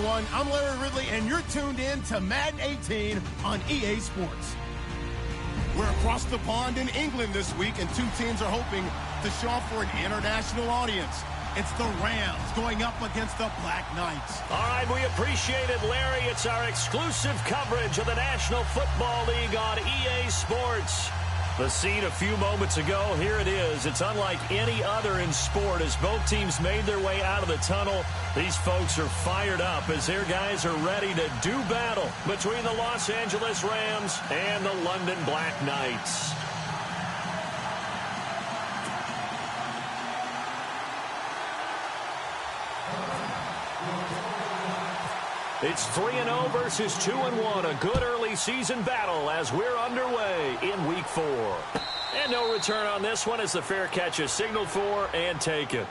everyone. I'm Larry Ridley, and you're tuned in to Madden 18 on EA Sports. We're across the pond in England this week, and two teams are hoping to show off for an international audience. It's the Rams going up against the Black Knights. All right, we appreciate it, Larry. It's our exclusive coverage of the National Football League on EA Sports. The scene a few moments ago, here it is. It's unlike any other in sport as both teams made their way out of the tunnel. These folks are fired up as their guys are ready to do battle between the Los Angeles Rams and the London Black Knights. It's 3-0 versus 2-1. A good early season battle as we're underway in Week 4. And no return on this one as the fair catch is signaled for and taken.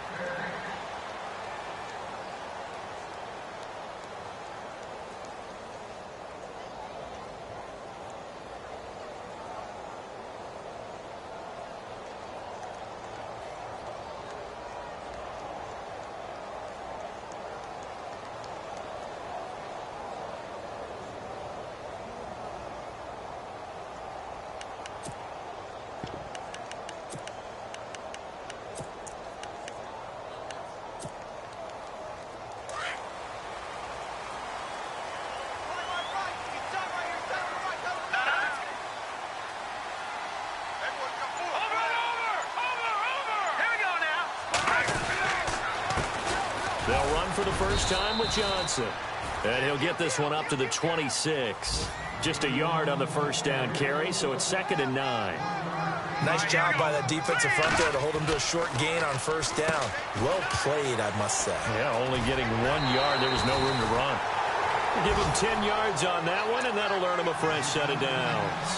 They'll run for the first time with Johnson. And he'll get this one up to the 26. Just a yard on the first down carry, so it's 2nd and 9. Nice job by that defensive front there to hold him to a short gain on first down. Well played, I must say. Yeah, only getting 1 yard. There was no room to run. Give him 10 yards on that one, and that'll earn him a fresh set of downs.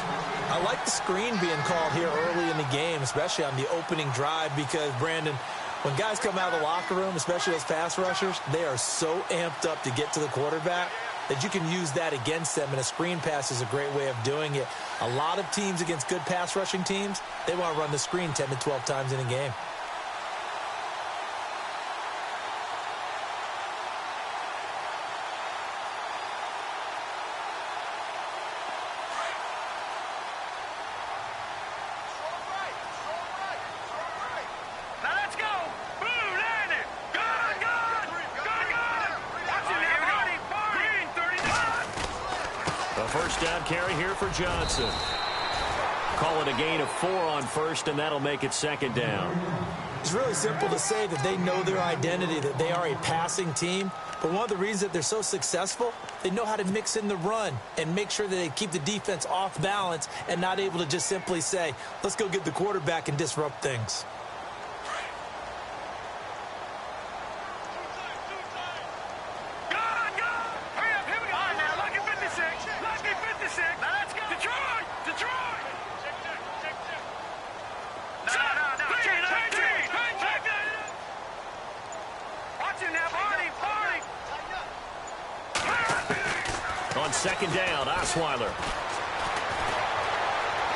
I like the screen being called here early in the game, especially on the opening drive, because, Brandon, when guys come out of the locker room, especially those pass rushers, they are so amped up to get to the quarterback that you can use that against them, and a screen pass is a great way of doing it. A lot of teams against good pass rushing teams, they want to run the screen 10 to 12 times in a game. First down carry here for Johnson. Call it a gain of 4 on first, and that'll make it 2nd down. It's really simple to say that they know their identity, that they are a passing team. But one of the reasons that they're so successful, they know how to mix in the run and make sure that they keep the defense off balance and not able to just simply say, let's go get the quarterback and disrupt things. On 2nd down, Osweiler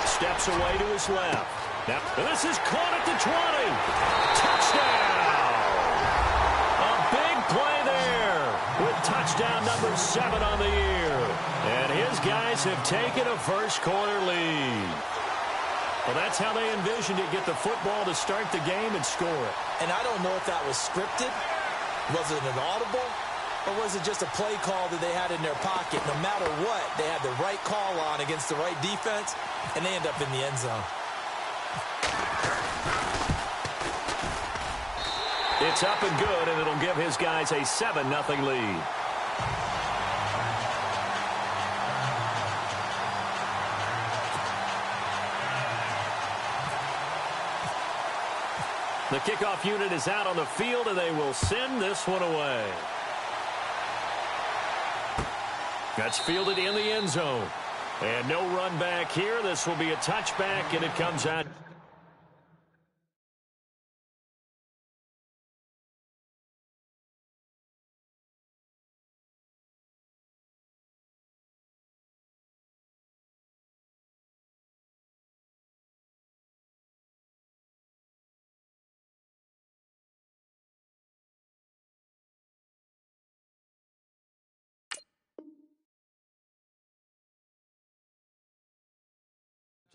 steps away to his left. Now, this is caught at the 20. Touchdown! A big play there with touchdown number 7 on the year. And his guys have taken a first-quarter lead. Well, that's how they envisioned it, get the football to start the game and score it. And I don't know if that was scripted. Was it an audible? Or was it just a play call that they had in their pocket? No matter what, they had the right call on against the right defense, and they end up in the end zone. It's up and good, and it'll give his guys a 7-0 lead. The kickoff unit is out on the field, and they will send this one away. That's fielded in the end zone. And no run back here. This will be a touchback, and it comes out.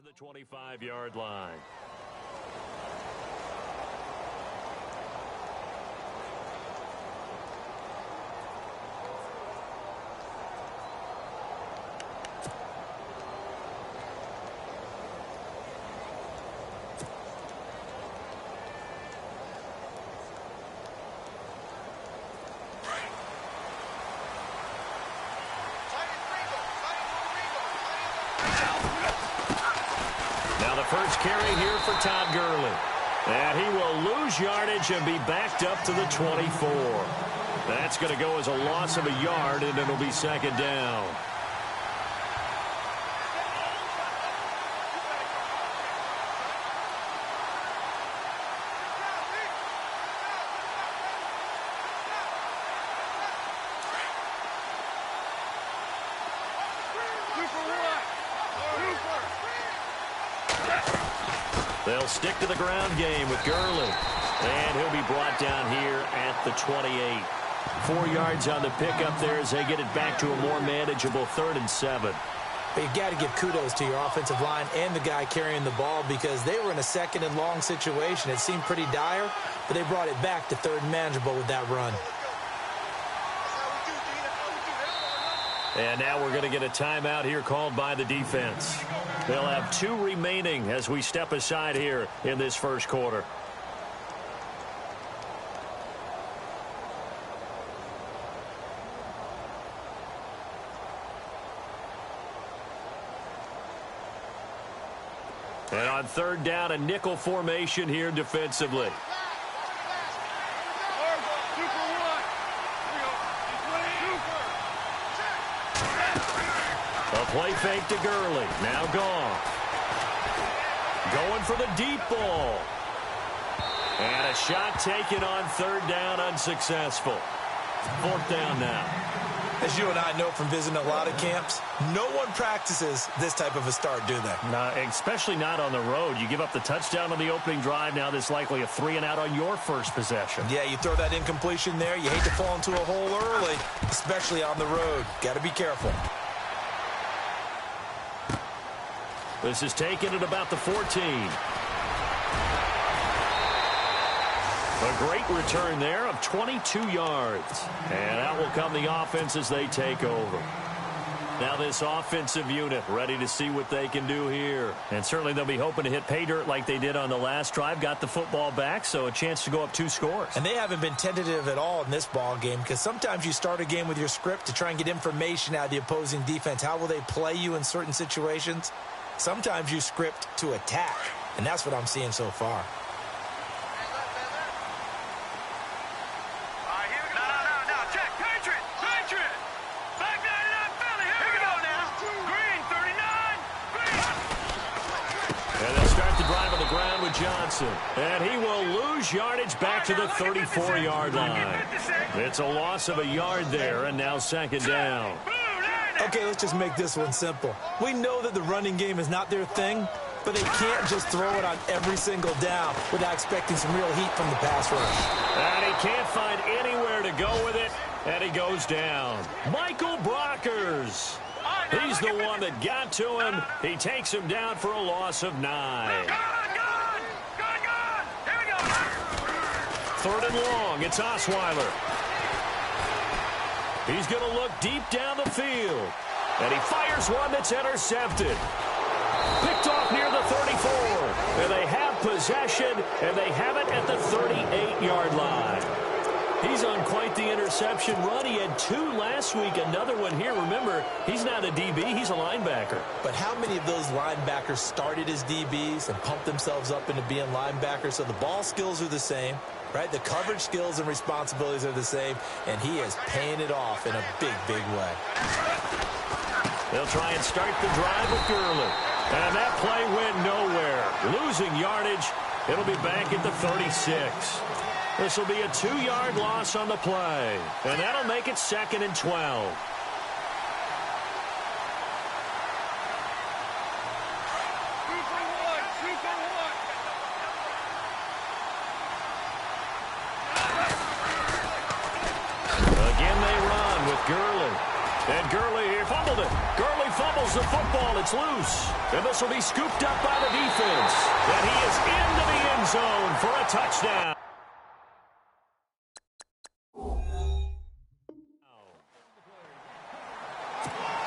to the 25-yard line. First carry here for Todd Gurley. And he will lose yardage and be backed up to the 24. That's going to go as a loss of a yard, and it'll be second down. They'll stick to the ground game with Gurley. And he'll be brought down here at the 28. 4 yards on the pickup there as they get it back to a more manageable 3rd and 7. But you got to give kudos to your offensive line and the guy carrying the ball because they were in a 2nd and long situation. It seemed pretty dire, but they brought it back to 3rd and manageable with that run. And now we're going to get a timeout here called by the defense. They'll have 2 remaining as we step aside here in this first quarter. And on 3rd down, a nickel formation here defensively. A play fake to Gurley. Now gone. Going for the deep ball. And a shot taken on 3rd down, unsuccessful. 4th down now. As you and I know from visiting a lot of camps, no one practices this type of a start, do they? No, especially not on the road. You give up the touchdown on the opening drive. Now there's likely a 3-and-out on your first possession. Yeah, you throw that incompletion there. You hate to fall into a hole early, especially on the road. Got to be careful. This is taken at about the 14. A great return there of 22 yards. And out will come the offense as they take over. Now this offensive unit ready to see what they can do here. And certainly they'll be hoping to hit pay dirt like they did on the last drive. Got the football back, so a chance to go up 2 scores. And they haven't been tentative at all in this ball game because sometimes you start a game with your script to try and get information out of the opposing defense. How will they play you in certain situations? Sometimes you script to attack, and that's what I'm seeing so far. Johnson, and he will lose yardage back to the 34-yard line. It's a loss of a yard there, and now 2nd down. Okay, let's just make this one simple. We know that the running game is not their thing, but they can't just throw it on every single down without expecting some real heat from the pass rush. And he can't find anywhere to go with it, and he goes down. Michael Brockers. He's the one that got to him. He takes him down for a loss of 9. 3rd and long. It's Osweiler. He's going to look deep down the field. And he fires one that's intercepted. Picked off near the 34. And they have possession, and they have it at the 38-yard line. He's on quite the interception run. He had 2 last week, another one here. Remember, he's not a DB, he's a linebacker. But how many of those linebackers started as DBs and pumped themselves up into being linebackers? So the ball skills are the same, right? The coverage skills and responsibilities are the same, and he is paying it off in a big, big way. They'll try and start the drive with Gurley. And that play went nowhere. Losing yardage, it'll be back at the 36. This will be a 2-yard loss on the play. And that'll make it 2nd and 12. Again they run with Gurley. And Gurley fumbled it. Gurley fumbles the football. It's loose. And this will be scooped up by the defense. And he is into the end zone for a touchdown.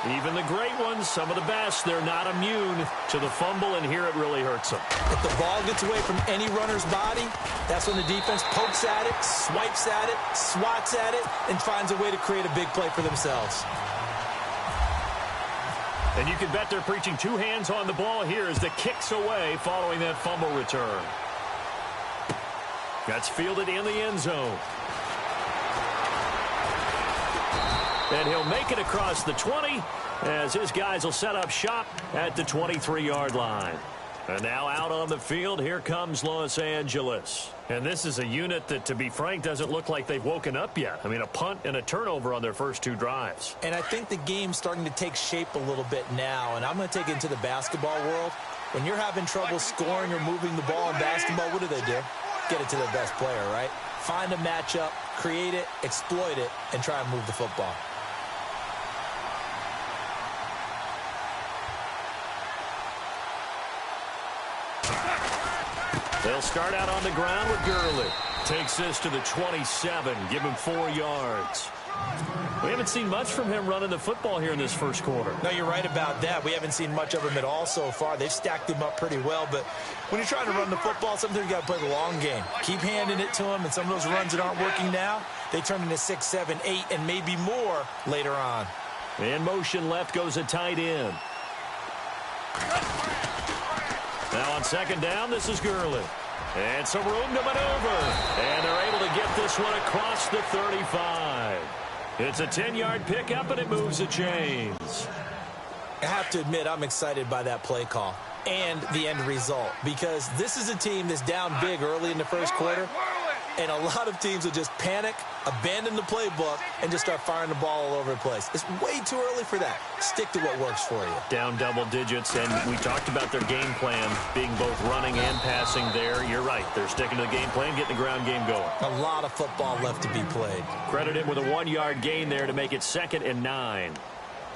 Even the great ones, some of the best, they're not immune to the fumble, and here it really hurts them. If the ball gets away from any runner's body, that's when the defense pokes at it, swipes at it, swats at it, and finds a way to create a big play for themselves. And you can bet they're preaching two hands on the ball here as the kick's away following that fumble return. That's fielded in the end zone. And he'll make it across the 20 as his guys will set up shop at the 23-yard line. And now out on the field, here comes Los Angeles. And this is a unit that, to be frank, doesn't look like they've woken up yet. I mean, a punt and a turnover on their first two drives. And I think the game's starting to take shape a little bit now. And I'm going to take it into the basketball world. When you're having trouble scoring or moving the ball in basketball, what do? Get it to their best player, right? Find a matchup, create it, exploit it, and try and move the football. They'll start out on the ground with Gurley. Takes this to the 27. Give him 4 yards. We haven't seen much from him running the football here in this first quarter. No, you're right about that. We haven't seen much of him at all so far. They've stacked him up pretty well, but when you're trying to run the football, sometimes you got to play the long game. Keep handing it to him, and some of those runs that aren't working now, they turn into 6, 7, 8, and maybe more later on. In motion left goes a tight end. Now on second down, this is Gurley. And some room to maneuver. And they're able to get this one across the 35. It's a 10-yard pickup, and it moves the chains. I have to admit, I'm excited by that play call and the end result, because this is a team that's down big early in the first quarter, and a lot of teams will just panic, abandon the playbook, and just start firing the ball all over the place. It's way too early for that. Stick to what works for you. Down double digits, and we talked about their game plan being both running and passing there. You're right. They're sticking to the game plan, getting the ground game going. A lot of football left to be played. Credit him with a 1-yard gain there to make it 2nd and 9.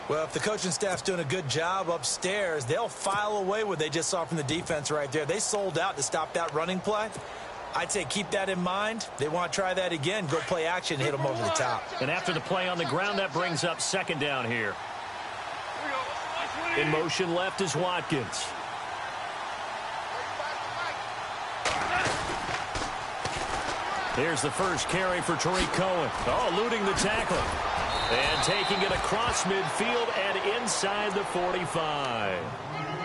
Well, if the coaching staff's doing a good job upstairs, they'll file away what they just saw from the defense right there. They sold out to stop that running play. I'd say keep that in mind. They want to try that again. Go play action, hit them over the top. And after the play on the ground, that brings up 2nd down here. In motion left is Watkins. Here's the first carry for Tariq Cohen. Oh, eluding the tackle. And taking it across midfield and inside the 45.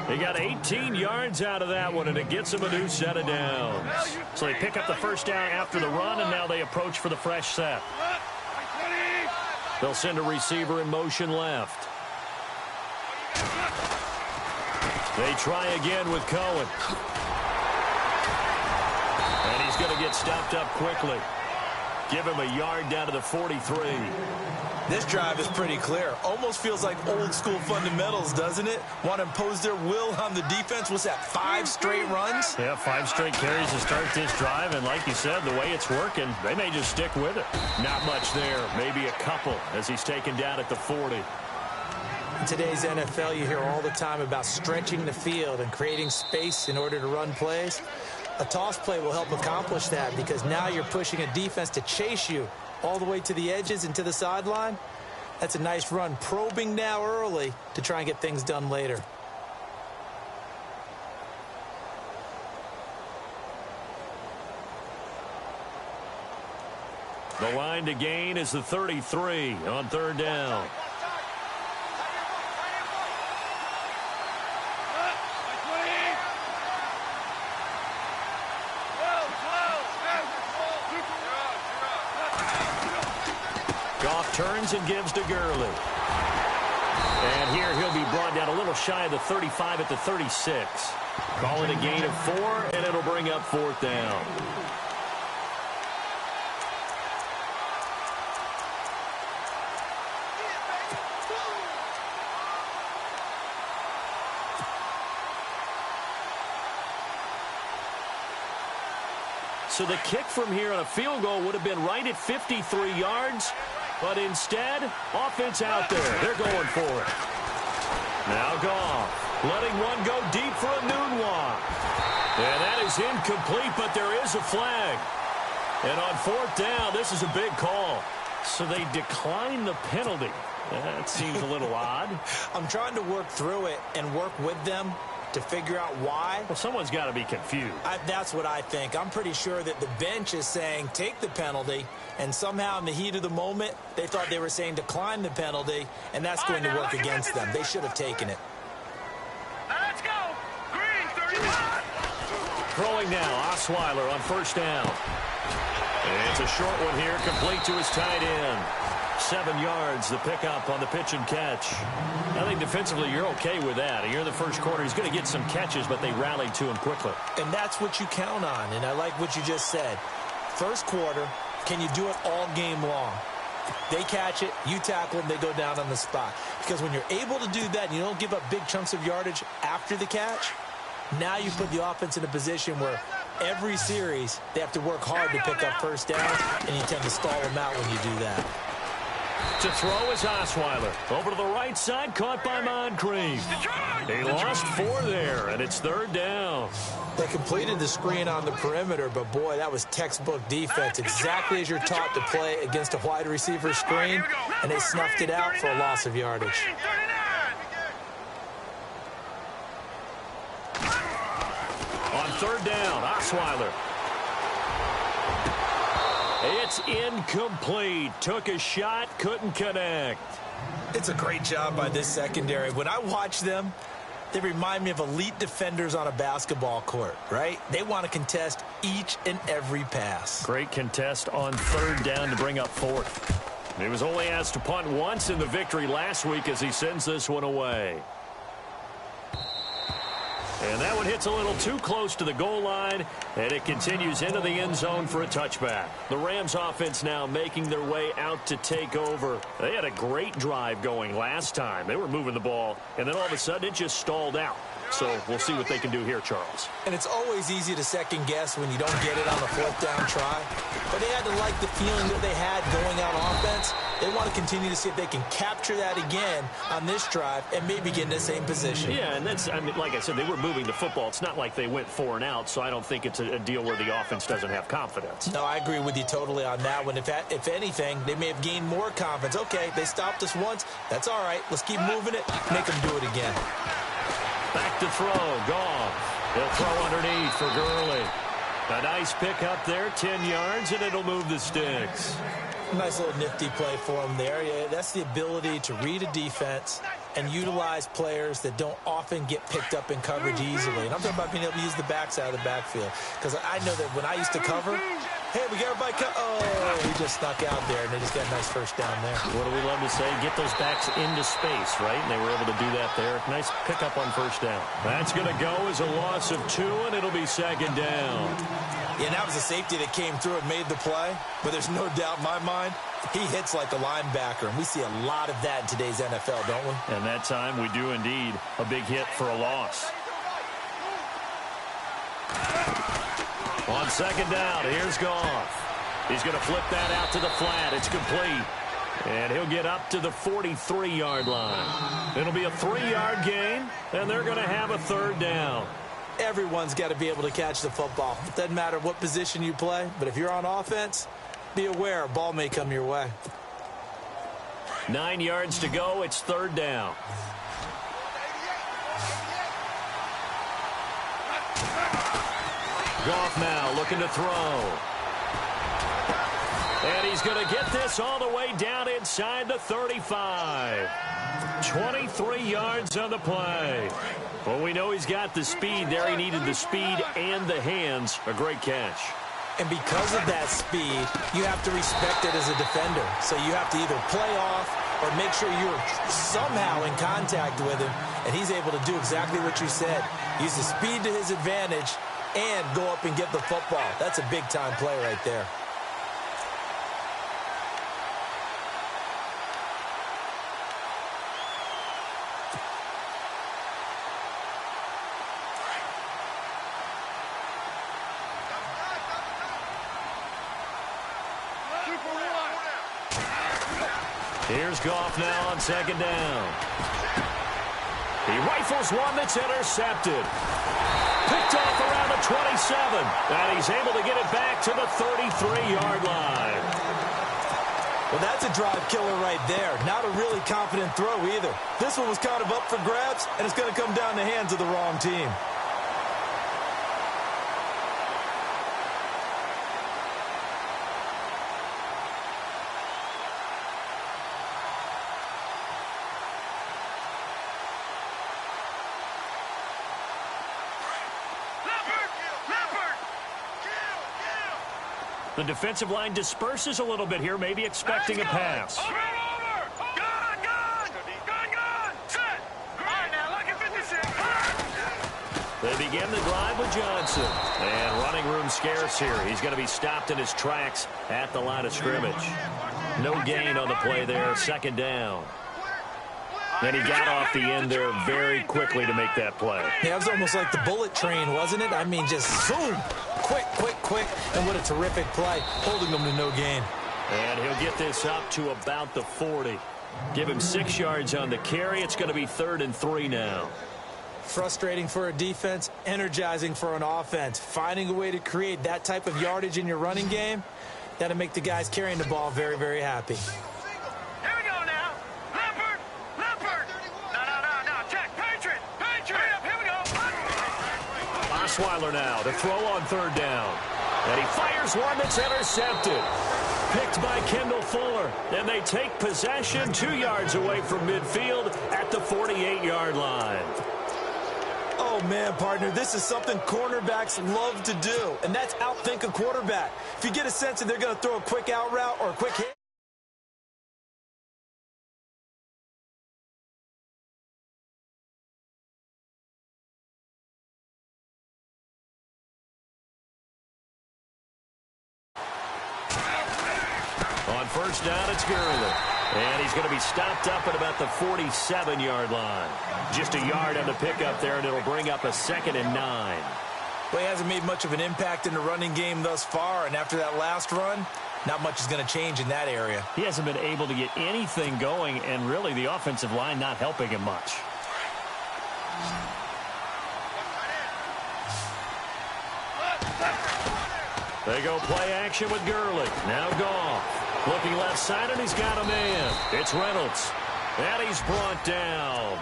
He got 18 yards out of that one, and it gets him a new set of downs. So they pick up the first down after the run, and now they approach for the fresh set. They'll send a receiver in motion left. They try again with Cohen. And he's going to get stopped up quickly. Give him a yard down to the 43. This drive is pretty clear. Almost feels like old school fundamentals, doesn't it? Want to impose their will on the defense. What's that, 5 straight runs? Yeah, 5 straight carries to start this drive. And like you said, the way it's working, they may just stick with it. Not much there. Maybe a couple as he's taken down at the 40. In today's NFL, you hear all the time about stretching the field and creating space in order to run plays. A toss play will help accomplish that, because now you're pushing a defense to chase you all the way to the edges and to the sideline. That's a nice run, probing now early to try and get things done later. The line to gain is the 33 on 3rd down. Turns and gives to Gurley. And here he'll be brought down a little shy of the 35 at the 36. Call it a gain of 4, and it'll bring up 4th down. So the kick from here on a field goal would have been right at 53 yards. But instead, offense out there. They're going for it. Now Goff, letting one go deep for a noon walk. And that is incomplete, but there is a flag. And on fourth down, this is a big call. So they decline the penalty. That seems a little odd. I'm trying to work through it and work with them to figure out why. Well, someone's got to be confused. That's what I think. I'm pretty sure that the bench is saying take the penalty, and somehow in the heat of the moment, they thought they were saying decline the penalty, and that's going to work against them. They should have taken it. Let's go. Green, 35. Throwing now, Osweiler on first down. And it's a short one here, complete to his tight end. 7 yards, the pickup on the pitch and catch. I think defensively you're okay with that. You're in the first quarter. He's going to get some catches, but they rallied to him quickly. And that's what you count on, and I like what you just said. First quarter, can you do it all game long? They catch it, you tackle them, they go down on the spot. Because when you're able to do that and you don't give up big chunks of yardage after the catch, now you put the offense in a position where every series they have to work hard to pick up first downs, and you tend to stall them out when you do that. To throw is Osweiler. Over to the right side, caught by Moncrief. He lost 4 there, and it's third down. They completed the screen on the perimeter, but boy, that was textbook defense. Exactly as you're taught to play against a wide receiver screen, and they snuffed it out for a loss of yardage. On third down, Osweiler. It's incomplete. Took a shot, couldn't connect. It's a great job by this secondary. When I watch them, they remind me of elite defenders on a basketball court, right? They want to contest each and every pass. Great contest on third down to bring up fourth. He was only asked to punt once in the victory last week as he sends this one away. And that one hits a little too close to the goal line, and it continues into the end zone for a touchback. The Rams offense now making their way out to take over. They had a great drive going last time. They were moving the ball, and then all of a sudden it just stalled out. So we'll see what they can do here, Charles. And it's always easy to second guess when you don't get it on the fourth down try. But they had to like the feeling that they had going out offense. They want to continue to see if they can capture that again on this drive and maybe get in the same position. Yeah, and that's, I mean, like I said, they were moving the football. It's not like they went 4 and out, so I don't think it's a deal where the offense doesn't have confidence. No, I agree with you totally on that one. If anything, they may have gained more confidence. Okay, they stopped us once. That's all right. Let's keep moving it. Make them do it again. Back to throw. Goff. He'll throw underneath for Gurley. A nice pickup there, 10 yards, and it'll move the sticks. Nice little nifty play for him there. Yeah, that's the ability to read a defense and utilize players that don't often get picked up in coverage easily. And I'm talking about being able to use the backside of the backfield. Because I know that when I used to cover, hey, we got everybody oh, he just snuck out there, and they just got a nice first down there. What do we love to say? Get those backs into space, right? And they were able to do that there. Nice pickup on first down. That's going to go as a loss of 2, and it'll be second down. Yeah, and that was a safety that came through and made the play. But there's no doubt in my mind, he hits like a linebacker. And we see a lot of that in today's NFL, don't we? And that time we do indeed a big hit for a loss. On second down, here's Goff. He's going to flip that out to the flat. It's complete. And he'll get up to the 43-yard line. It'll be a 3-yard gain, and they're going to have a third down. Everyone's got to be able to catch the football. It doesn't matter what position you play, but if you're on offense, be aware a ball may come your way. 9 yards to go. It's third down. Goff now looking to throw. And he's going to get this all the way down inside the 35. 23 yards on the play. Well, we know he's got the speed there. He needed the speed and the hands. A great catch. And because of that speed, you have to respect it as a defender. So you have to either play off or make sure you're somehow in contact with him. And he's able to do exactly what you said. Use the speed to his advantage and go up and get the football. That's a big-time play right there. Here's Goff now on second down. He rifles one that's intercepted. Picked off around the 27. And he's able to get it back to the 33-yard line. Well, that's a drive killer right there. Not a really confident throw either. This one was kind of up for grabs, and it's going to come down the hands of the wrong team. The defensive line disperses a little bit here, maybe expecting a pass. Gun! Set! All right, now, look at 56. They begin the drive with Johnson. And running room scarce here. He's going to be stopped in his tracks at the line of scrimmage. No gain on the play there, second down. And he got off the end there very quickly to make that play. Yeah, it was almost like the bullet train, wasn't it? I mean, just boom, quick, and what a terrific play, holding them to no gain. And he'll get this up to about the 40. Give him 6 yards on the carry. It's going to be 3rd and 3 now. Frustrating for a defense, energizing for an offense. Finding a way to create that type of yardage in your running game, that'll make the guys carrying the ball very, very happy. Here we go now. Leopard. No. Check. Patriot. Here we go. Osweiler now to throw on 3rd down. And he fires one that's intercepted. Picked by Kendall Fuller. And they take possession 2 yards away from midfield at the 48-yard line. Oh, man, partner, this is something cornerbacks love to do, and that's outthink a quarterback. If you get a sense that they're going to throw a quick out route or a quick hit. On 1st down, it's Gurley. And he's going to be stopped up at about the 47-yard line. Just a yard on the pickup there, and it'll bring up a 2nd and 9. Well, he hasn't made much of an impact in the running game thus far, and after that last run, not much is going to change in that area. He hasn't been able to get anything going, and really the offensive line not helping him much. They go play action with Gurley. Now Goff. Looking left side, and he's got a man. It's Reynolds. And he's brought down.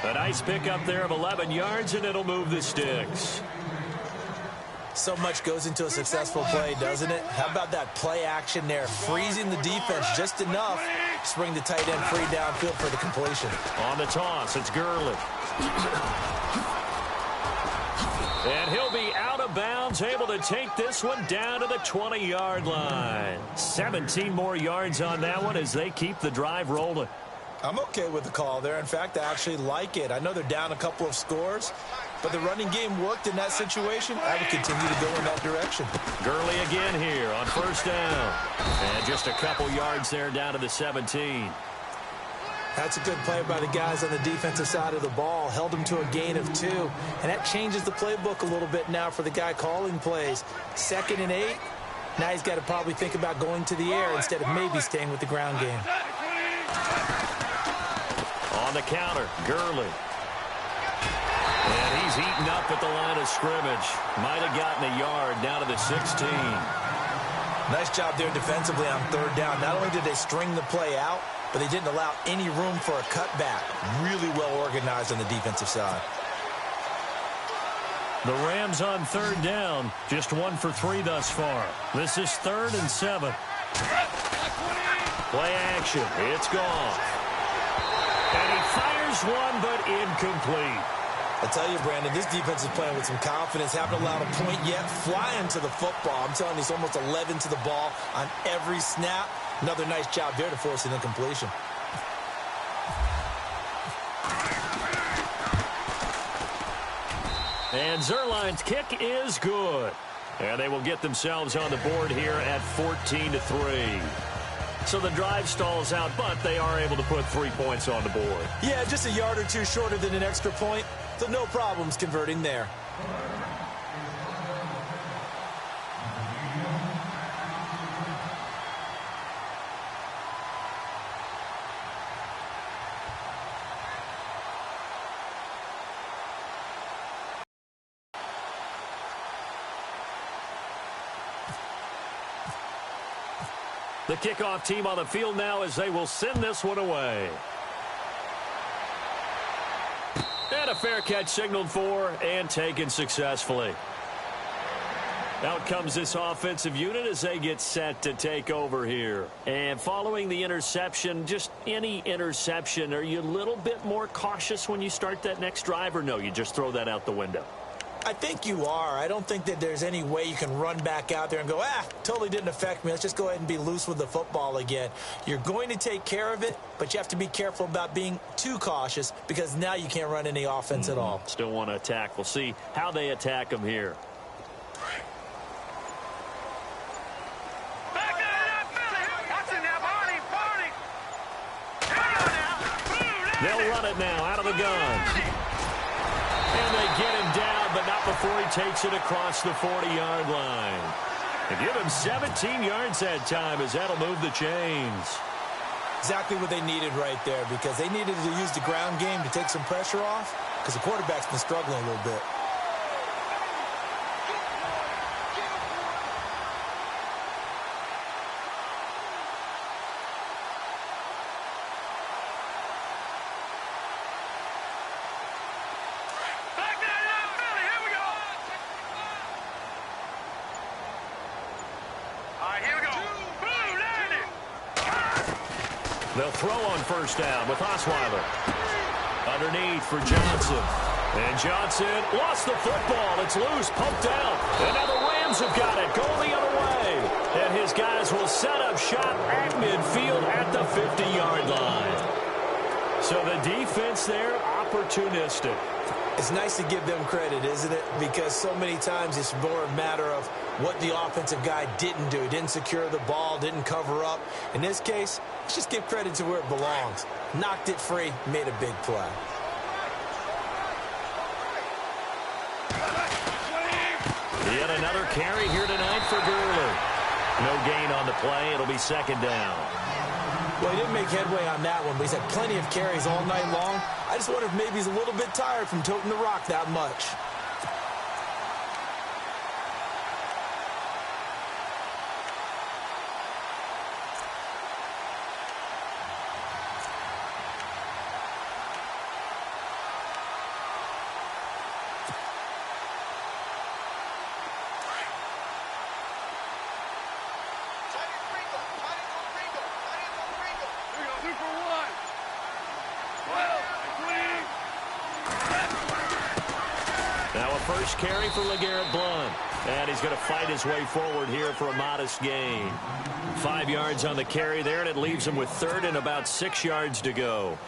A nice pickup there of 11 yards, and it'll move the sticks. So much goes into a successful play, doesn't it? How about that play action there? Freezing the defense just enough to bring the tight end free downfield for the completion. On the toss, it's Gurley. And he'll be out of bounds, able to take this one down to the 20-yard line. 17 more yards on that one as they keep the drive rolling. I'm okay with the call there. In fact, I actually like it. I know they're down a couple of scores, but the running game worked in that situation. I would continue to go in that direction. Gurley again here on 1st down. And just a couple yards there down to the 17. That's a good play by the guys on the defensive side of the ball. Held them to a gain of 2. And that changes the playbook a little bit now for the guy calling plays. 2nd and 8. Now he's got to probably think about going to the air instead of maybe staying with the ground game. On the counter, Gurley. And he's eaten up at the line of scrimmage. Might have gotten a yard down to the 16. Nice job there defensively on 3rd down. Not only did they string the play out, but they didn't allow any room for a cutback. Really well organized on the defensive side. The Rams on 3rd down, just 1 for 3 thus far. This is 3rd and 7. Play action, it's gone. And he fires one, but incomplete. I tell you, Brandon, this defense is playing with some confidence. Haven't allowed a point yet. Flying to the football. I'm telling you, it's almost 11 to the ball on every snap. Another nice job there to force an incompletion. And Zerline's kick is good. And they will get themselves on the board here at 14-3. So the drive stalls out, but they are able to put 3 points on the board. Yeah, just a yard or two shorter than an extra point. So no problems converting there. The kickoff team on the field now as they will send this one away. And a fair catch signaled for and taken successfully. Out comes this offensive unit as they get set to take over here. And following the interception, just any interception, are you a little bit more cautious when you start that next drive, or no, you just throw that out the window? I think you are. I don't think that there's any way you can run back out there and go, totally didn't affect me. Let's just go ahead and be loose with the football again. You're going to take care of it, but you have to be careful about being too cautious because now you can't run any offense at all. Still want to attack. We'll see how they attack them here. They'll run it now out of the gun. And they get him down, but not before he takes it across the 40-yard line. They give him 17 yards that time as that'll move the chains. Exactly what they needed right there because they needed to use the ground game to take some pressure off because the quarterback's been struggling a little bit. They'll throw on first down with Osweiler. Underneath for Johnson. And Johnson lost the football. It's loose, pumped out. And now the Rams have got it, going the other way. And his guys will set up shop at midfield at the 50-yard line. So the defense there, opportunistic. It's nice to give them credit, isn't it? Because so many times it's more a matter of what the offensive guy didn't do. Didn't secure the ball, didn't cover up. In this case, let's just give credit to where it belongs. Knocked it free, made a big play. Yet another carry here tonight for Gurley. No gain on the play. It'll be second down. Well, he didn't make headway on that one, but he's had plenty of carries all night long. I just wonder if maybe he's a little bit tired from toting the rock that much. First carry for LeGarrette Blount. And he's going to fight his way forward here for a modest gain. 5 yards on the carry there, and it leaves him with third and about 6 yards to go.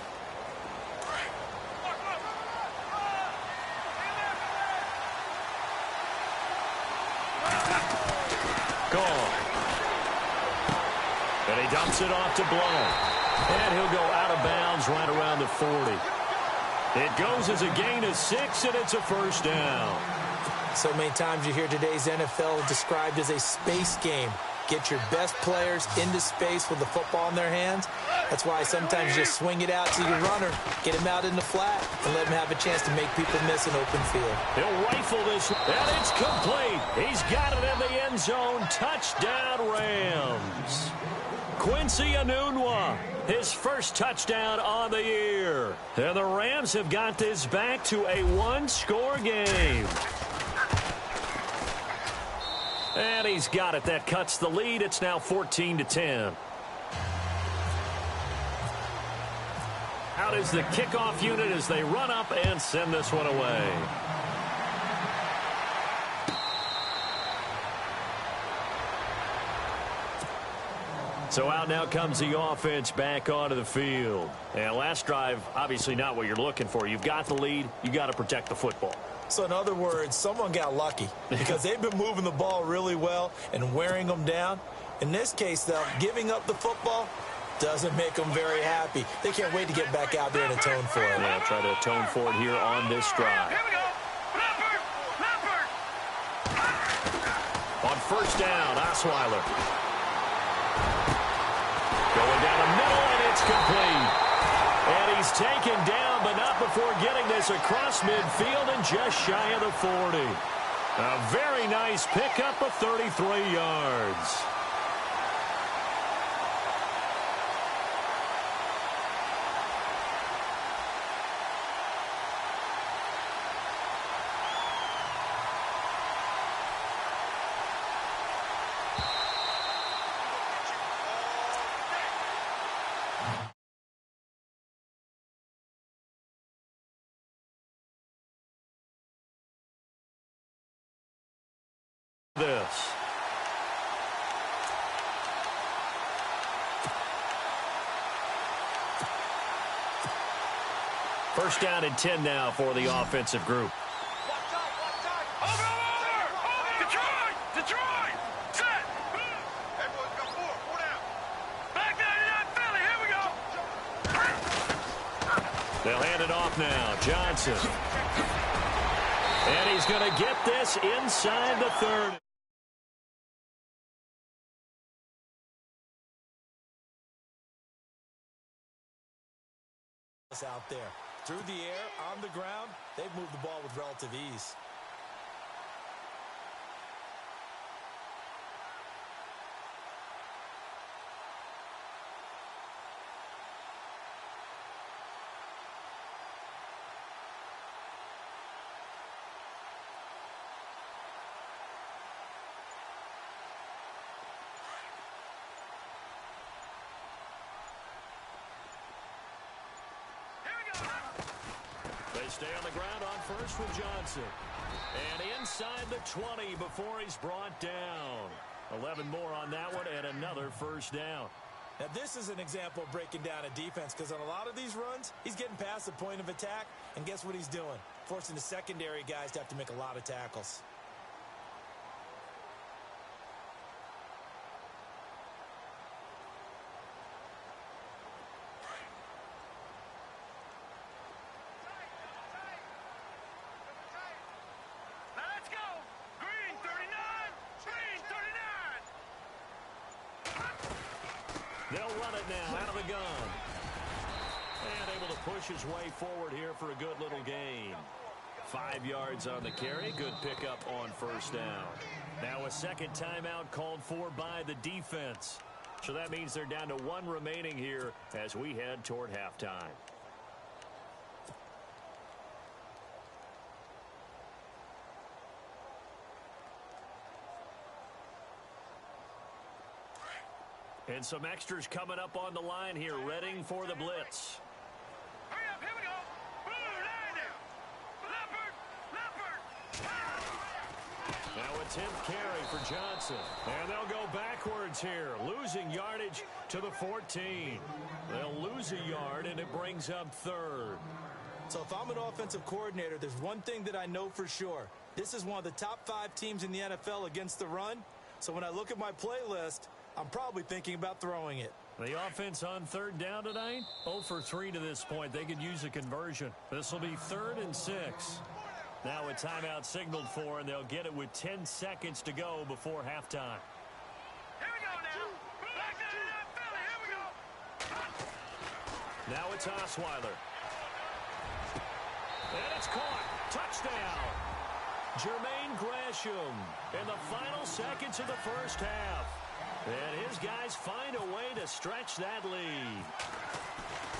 Gone. And he dumps it off to Blount. And he'll go out of bounds right around the 40. It goes as a gain of 6, and it's a first down. So many times you hear today's NFL described as a space game. Get your best players into space with the football in their hands. That's why sometimes you just swing it out to your runner, get him out in the flat, and let him have a chance to make people miss an open field. He'll rifle this, and it's complete. He's got it in the end zone. Touchdown, Rams. Quincy Enunwa, his first touchdown on the year. And the Rams have got this back to a one-score game. And he's got it. That cuts the lead. It's now 14-10. Out is the kickoff unit as they run up and send this one away. So out now comes the offense back onto the field. And last drive, obviously not what you're looking for. You've got the lead. You got to protect the football. So in other words, someone got lucky because they've been moving the ball really well and wearing them down. In this case, though, giving up the football doesn't make them very happy. They can't wait to get back out there and atone for it. Yeah, try to atone for it here on this drive. Here we go. Leopard. On first down, Osweiler. Going down the middle, and it's complete. And he's taken down, but not before getting this across midfield and just shy of the 40. A very nice pickup of 33 yards. First down and 10 now for the offensive group. Detroit! Set! Hey, boys, got four down. Back 99 Philly, here we go! They'll hand it off now. Johnson. And he's going to get this inside the 30. Out there. Through the air, on the ground, they've moved the ball with relative ease. They stay on the ground on first with Johnson. And inside the 20 before he's brought down. 11 more on that one and another first down. Now, this is an example of breaking down a defense because on a lot of these runs, he's getting past the point of attack, and guess what he's doing? Forcing the secondary guys to have to make a lot of tackles. They'll run it now out of the gun. And able to push his way forward here for a good little gain. 5 yards on the carry. Good pickup on first down. Now a second timeout called for by the defense. So that means they're down to 1 remaining here as we head toward halftime. And some extras coming up on the line here, readying for the blitz. Hurry up, here we go. Blue, line now. Leopard. Now a 10th carry for Johnson. And they'll go backwards here, losing yardage to the 14. They'll lose a yard, and it brings up 3rd. So if I'm an offensive coordinator, there's one thing that I know for sure. This is one of the top 5 teams in the NFL against the run. So when I look at my playlist, I'm probably thinking about throwing it. The offense on 3rd down tonight, 0 for 3 to this point. They could use a conversion. This will be 3rd and 6. Now a timeout signaled for, and they'll get it with 10 seconds to go before halftime. Here we go now. Back to Philly, here we go. Now it's Osweiler. And it's caught. Touchdown. Jermaine Gresham in the final seconds of the first half. And his guys find a way to stretch that lead.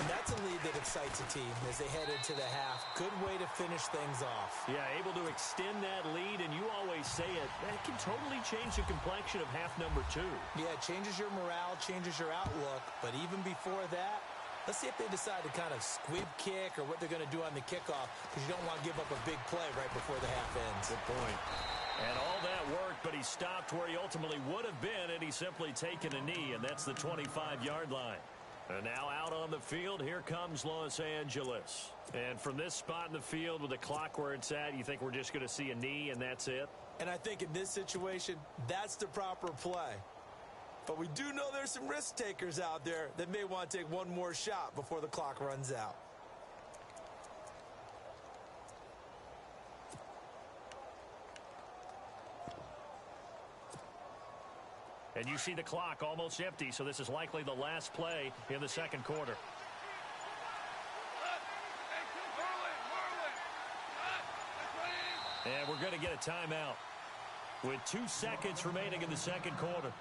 And that's a lead that excites a team as they head into the half. Good way to finish things off. Yeah, able to extend that lead, and you always say it, that can totally change the complexion of half number 2. Yeah, it changes your morale, changes your outlook. But even before that, let's see if they decide to kind of squib kick or what they're going to do on the kickoff, because you don't want to give up a big play right before the half ends. Good point. And all that worked, but he stopped where he ultimately would have been, and he's simply taken a knee, and that's the 25-yard line. And now out on the field, here comes Los Angeles. And from this spot in the field with the clock where it's at, you think we're just going to see a knee and that's it? And I think in this situation, that's the proper play. But we do know there's some risk takers out there that may want to take one more shot before the clock runs out. And you see the clock almost empty, so this is likely the last play in the second quarter. And we're going to get a timeout with 2 seconds remaining in the second quarter.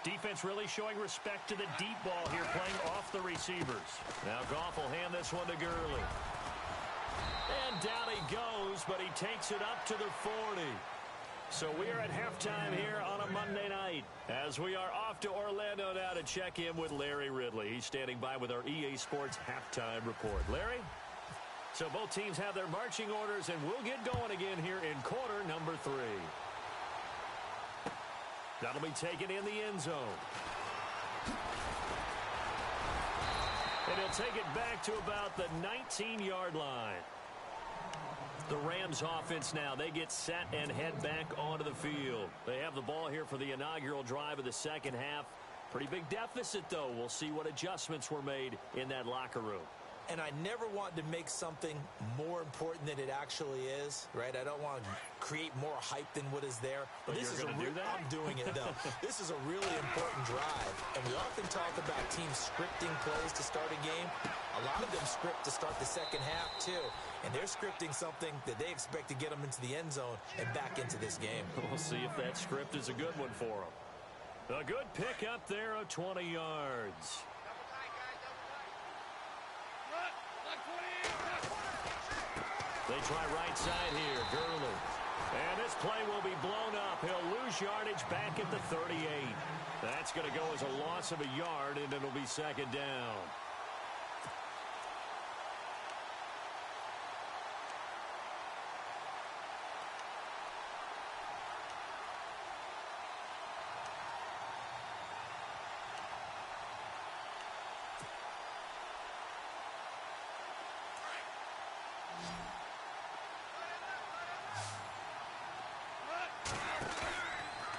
Defense really showing respect to the deep ball here, playing off the receivers. Now Goff will hand this one to Gurley. And down he goes, but he takes it up to the 40. So we are at halftime here on a Monday night as we are off to Orlando now to check in with Larry Ridley. He's standing by with our EA Sports halftime report. Larry? So both teams have their marching orders, and we'll get going again here in quarter number 3. That'll be taken in the end zone. And he'll take it back to about the 19-yard line. The Rams offense now, they get set and head back onto the field. They have the ball here for the inaugural drive of the second half. Pretty big deficit, though. We'll see what adjustments were made in that locker room. And I never want to make something more important than it actually is, right? I don't want to create more hype than what is there. But this is do that? I'm doing it, though. This is a really important drive. And we often talk about teams scripting plays to start a game. A lot of them script to start the second half, too. And they're scripting something that they expect to get them into the end zone and back into this game. We'll see if that script is a good one for them. A good pick up there of 20 yards. They try right side here. Gurley. And this play will be blown up. He'll lose yardage back at the 38. That's going to go as a loss of a yard, and it'll be second down.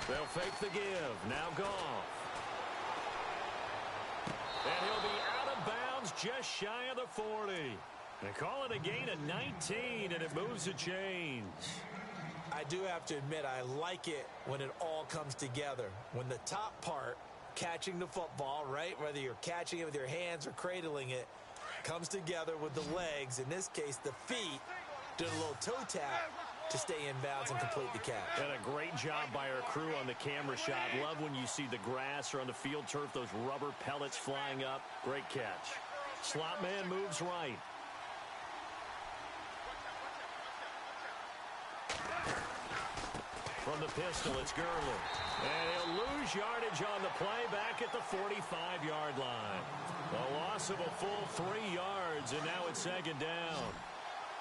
They'll fake the give. Now Goff. And he'll be out of bounds just shy of the 40. They call it a gain of 19, and it moves the chains. I do have to admit, I like it when it all comes together. When the top part, catching the football, right, whether you're catching it with your hands or cradling it, comes together with the legs, in this case the feet, did a little toe tap to stay in bounds and complete the catch. And a great job by our crew on the camera shot. Love when you see the grass or on the field turf, those rubber pellets flying up. Great catch. Slot man moves right. From the pistol, it's Gurley. And he'll lose yardage on the play back at the 45-yard line. A loss of a full 3 yards, and now it's second down.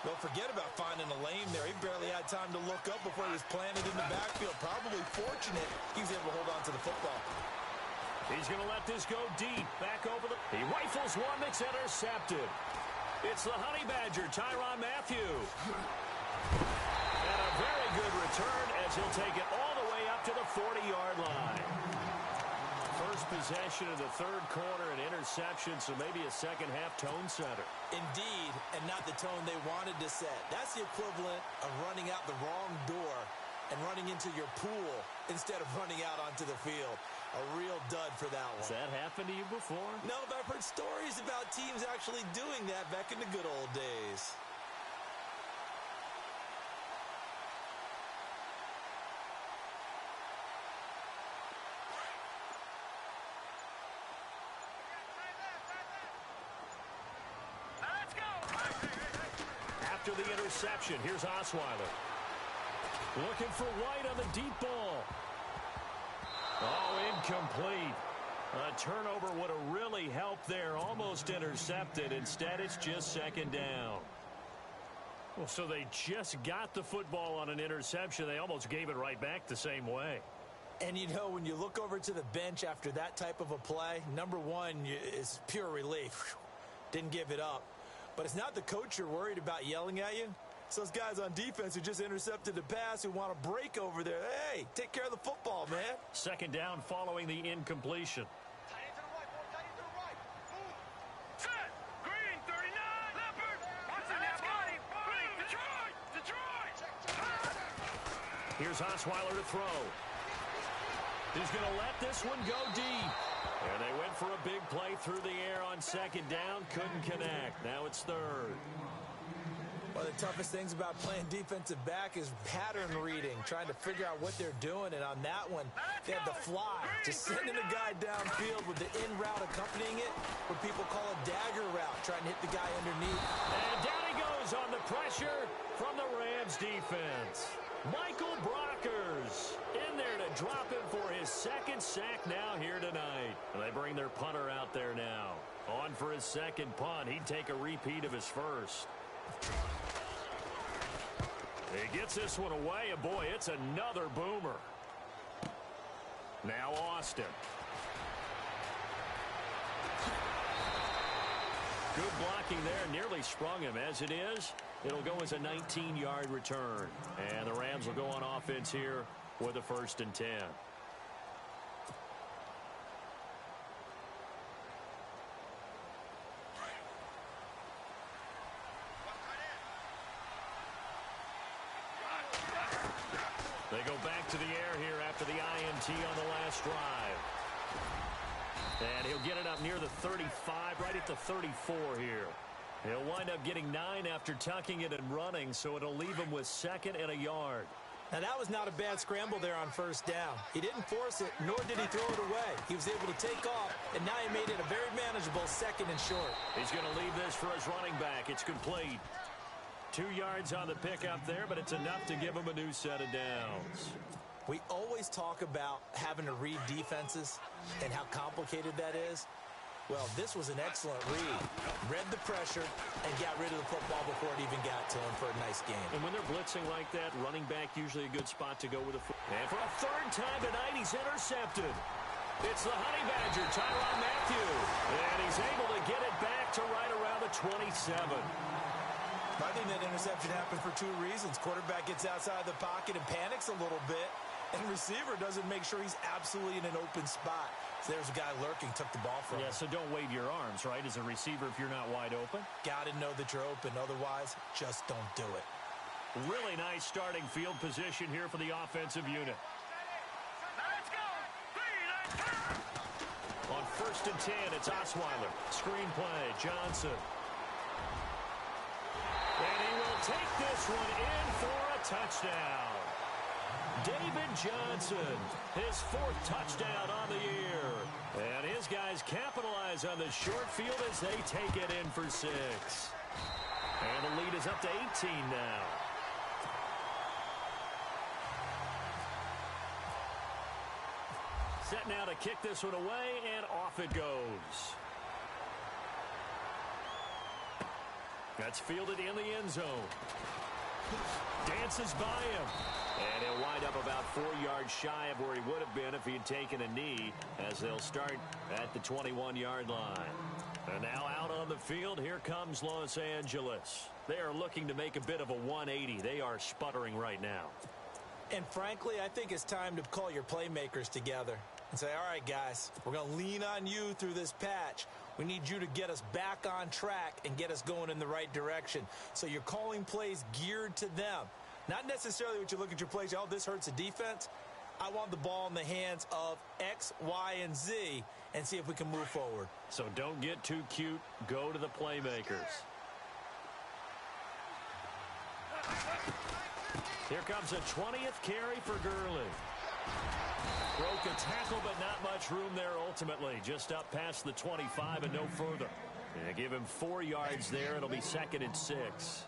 Don't forget about finding a lane there. He barely had time to look up before he was planted in the backfield. Probably fortunate he was able to hold on to the football. He's going to let this go deep. Back over the... He rifles one that's intercepted. It's the Honey Badger, Tyrann Mathieu. And a very good return as he'll take it all the way up to the 40-yard line. First possession of the third quarter, an interception, so maybe a second-half tone setter. Indeed, and not the tone they wanted to set. That's the equivalent of running out the wrong door and running into your pool instead of running out onto the field. A real dud for that one. Has that happened to you before? No, but I've heard stories about teams actually doing that back in the good old days. After the interception, here's Osweiler. Looking for White on the deep ball. Oh, incomplete. A turnover would have really helped there. Almost intercepted. Instead, it's just second down. Well, so they just got the football on an interception. They almost gave it right back the same way. And, you know, when you look over to the bench after that type of a play, number one is pure relief. Didn't give it up. But it's not the coach you're worried about yelling at you. It's those guys on defense who just intercepted the pass who want to break over there. Hey, take care of the football, man. Second down following the incompletion. Set. Green, 39. Leopard. Watch the net body. Green, Detroit. Here's Osweiler to throw. He's going to let this one go deep. And they went for a big play through the air on second down. Couldn't connect. Now it's third. One of the toughest things about playing defensive back is pattern reading, trying to figure out what they're doing. And on that one, they had the fly, just sending a guy downfield with the in route accompanying it, what people call a dagger route, trying to hit the guy underneath. And down he goes on the pressure from the Rams defense. Michael Brockers in there to drop him for his second sack now here tonight. And they bring their punter out there now. On for his second punt. He'd take a repeat of his first. He gets this one away, and boy, it's another boomer. Now Austin. Good blocking there, nearly sprung him. As it is, it'll go as a 19-yard return. And the Rams will go on offense here with a 1st and 10. They go back to the air here after the INT on the last drive. And he'll get it up near the 35, right at the 34 here. He'll wind up getting 9 after tucking it and running, so it'll leave him with 2nd and a yard. Now, that was not a bad scramble there on 1st down. He didn't force it, nor did he throw it away. He was able to take off, and now he made it a very manageable 2nd and short. He's going to leave this for his running back. It's complete. 2 yards on the pickup there, but it's enough to give him a new set of downs. We always talk about having to read defenses and how complicated that is. Well, this was an excellent read. Read the pressure and got rid of the football before it even got to him for a nice game. And when they're blitzing like that, running back usually a good spot to go with a foot. And for a 3rd time tonight, he's intercepted. It's the Honey Badger, Tyrann Mathieu. And he's able to get it back to right around the 27. I think that interception happened for 2 reasons. Quarterback gets outside the pocket and panics a little bit, and receiver doesn't make sure he's absolutely in an open spot. So there's a guy lurking, took the ball from him. Yeah, so don't wave your arms, right, as a receiver if you're not wide open. Got to know that you're open. Otherwise, just don't do it. Really nice starting field position here for the offensive unit. Let's go. 3, On 1st and 10, it's Osweiler. Screen play, Johnson. And he will take this one in for a touchdown. David Johnson, his 4th touchdown on the year. And his guys capitalize on the short field as they take it in for 6. And the lead is up to 18 now. Set now to kick this one away, and off it goes. That's fielded in the end zone. Dances by him. And he'll wind up about 4 yards shy of where he would have been if he had taken a knee, as they'll start at the 21-yard line. And now out on the field, here comes Los Angeles. They are looking to make a bit of a 180. They are sputtering right now. And frankly, I think it's time to call your playmakers together and say, all right, guys, we're going to lean on you through this patch. We need you to get us back on track and get us going in the right direction. So you're calling plays geared to them. Not necessarily what you look at your plays, oh, this hurts the defense. I want the ball in the hands of X, Y, and Z and see if we can move forward. So don't get too cute. Go to the playmakers. Here comes a 20th carry for Gurley. Broke a tackle, but not much room there ultimately. Just up past the 25 and no further. And give him 4 yards there. It'll be 2nd and 6.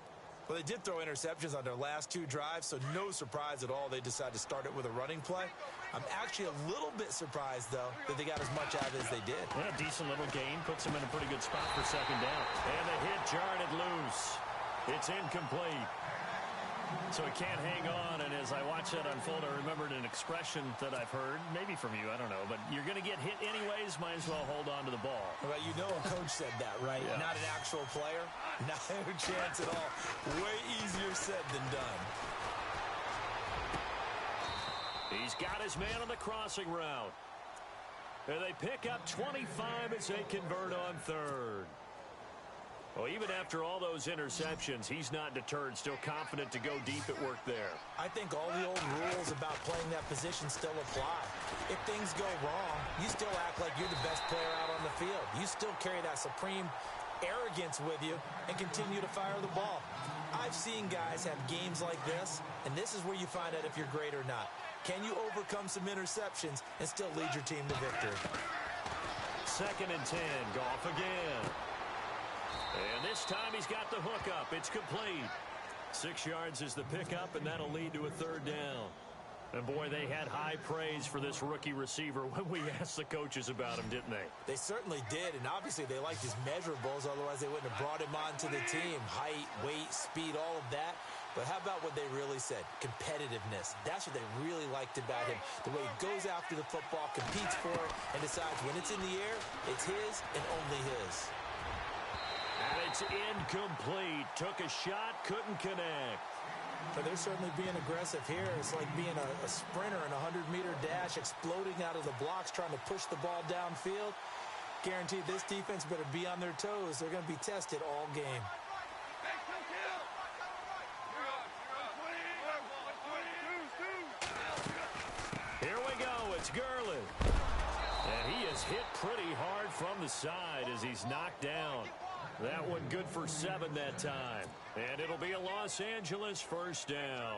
Well, they did throw interceptions on their last 2 drives, so no surprise at all they decided to start it with a running play. I'm actually a little bit surprised, though, that they got as much out of it as they did. Yeah, decent little gain. Puts them in a pretty good spot for 2nd down. And the hit jarred it loose. It's incomplete. So he can't hang on, and as I watch that unfold, I remembered an expression that I've heard, maybe from you, I don't know, but you're going to get hit anyways, might as well hold on to the ball. Well, you know a coach said that, right? Yeah. Not an actual player? Not a chance at all. Way easier said than done. He's got his man on the crossing route. And they pick up 25 as they convert on 3rd. Well, even after all those interceptions, he's not deterred, still confident to go deep at work there. I think all the old rules about playing that position still apply. If things go wrong, you still act like you're the best player out on the field. You still carry that supreme arrogance with you and continue to fire the ball. I've seen guys have games like this, and this is where you find out if you're great or not. Can you overcome some interceptions and still lead your team to victory? 2nd and 10, Goff again. And this time he's got the hook up. It's complete. 6 yards is the pickup, and that'll lead to a 3rd down. And, boy, they had high praise for this rookie receiver when we asked the coaches about him, didn't they? They certainly did, and obviously they liked his measurables. Otherwise, they wouldn't have brought him onto the team. Height, weight, speed, all of that. But how about what they really said? Competitiveness. That's what they really liked about him. The way he goes after the football, competes for it, and decides when it's in the air, it's his and only his. And it's incomplete. Took a shot, couldn't connect. But they're certainly being aggressive here. It's like being a sprinter in a 100-meter dash, exploding out of the blocks, trying to push the ball downfield. Guaranteed this defense better be on their toes. They're going to be tested all game. Here we go. It's Gurley. And he is hit pretty hard from the side as he's knocked down. That one good for 7 that time. And it'll be a Los Angeles first down.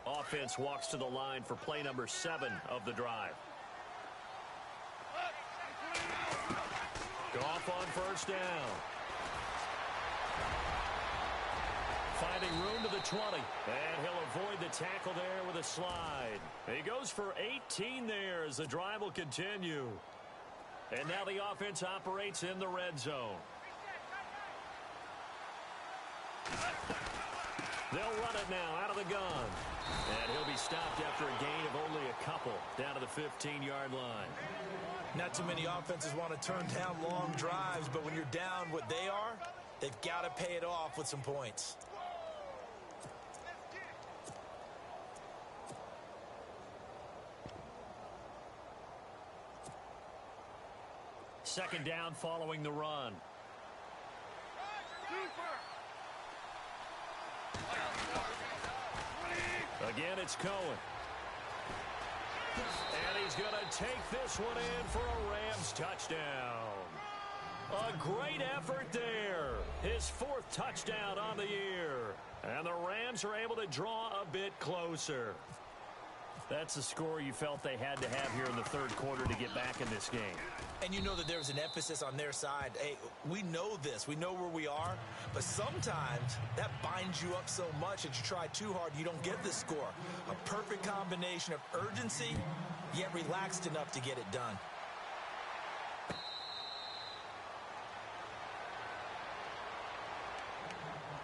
Offense walks to the line for play number 7 of the drive. Goff on first down. Finding room to the 20. And he'll avoid the tackle there with a slide. He goes for 18 there as the drive will continue. And now the offense operates in the red zone. They'll run it now out of the gun. And he'll be stopped after a gain of only a couple down to the 15-yard line. Not too many offenses want to turn down long drives, but when you're down what they are, they've got to pay it off with some points. Second down following the run. Again, it's Cohen. And he's going to take this one in for a Rams touchdown. A great effort there. His 4th touchdown on the year. And the Rams are able to draw a bit closer. That's the score you felt they had to have here in the 3rd quarter to get back in this game. And you know that there's an emphasis on their side. Hey, we know this. We know where we are. But sometimes that binds you up so much that you try too hard, you don't get the score. A perfect combination of urgency, yet relaxed enough to get it done.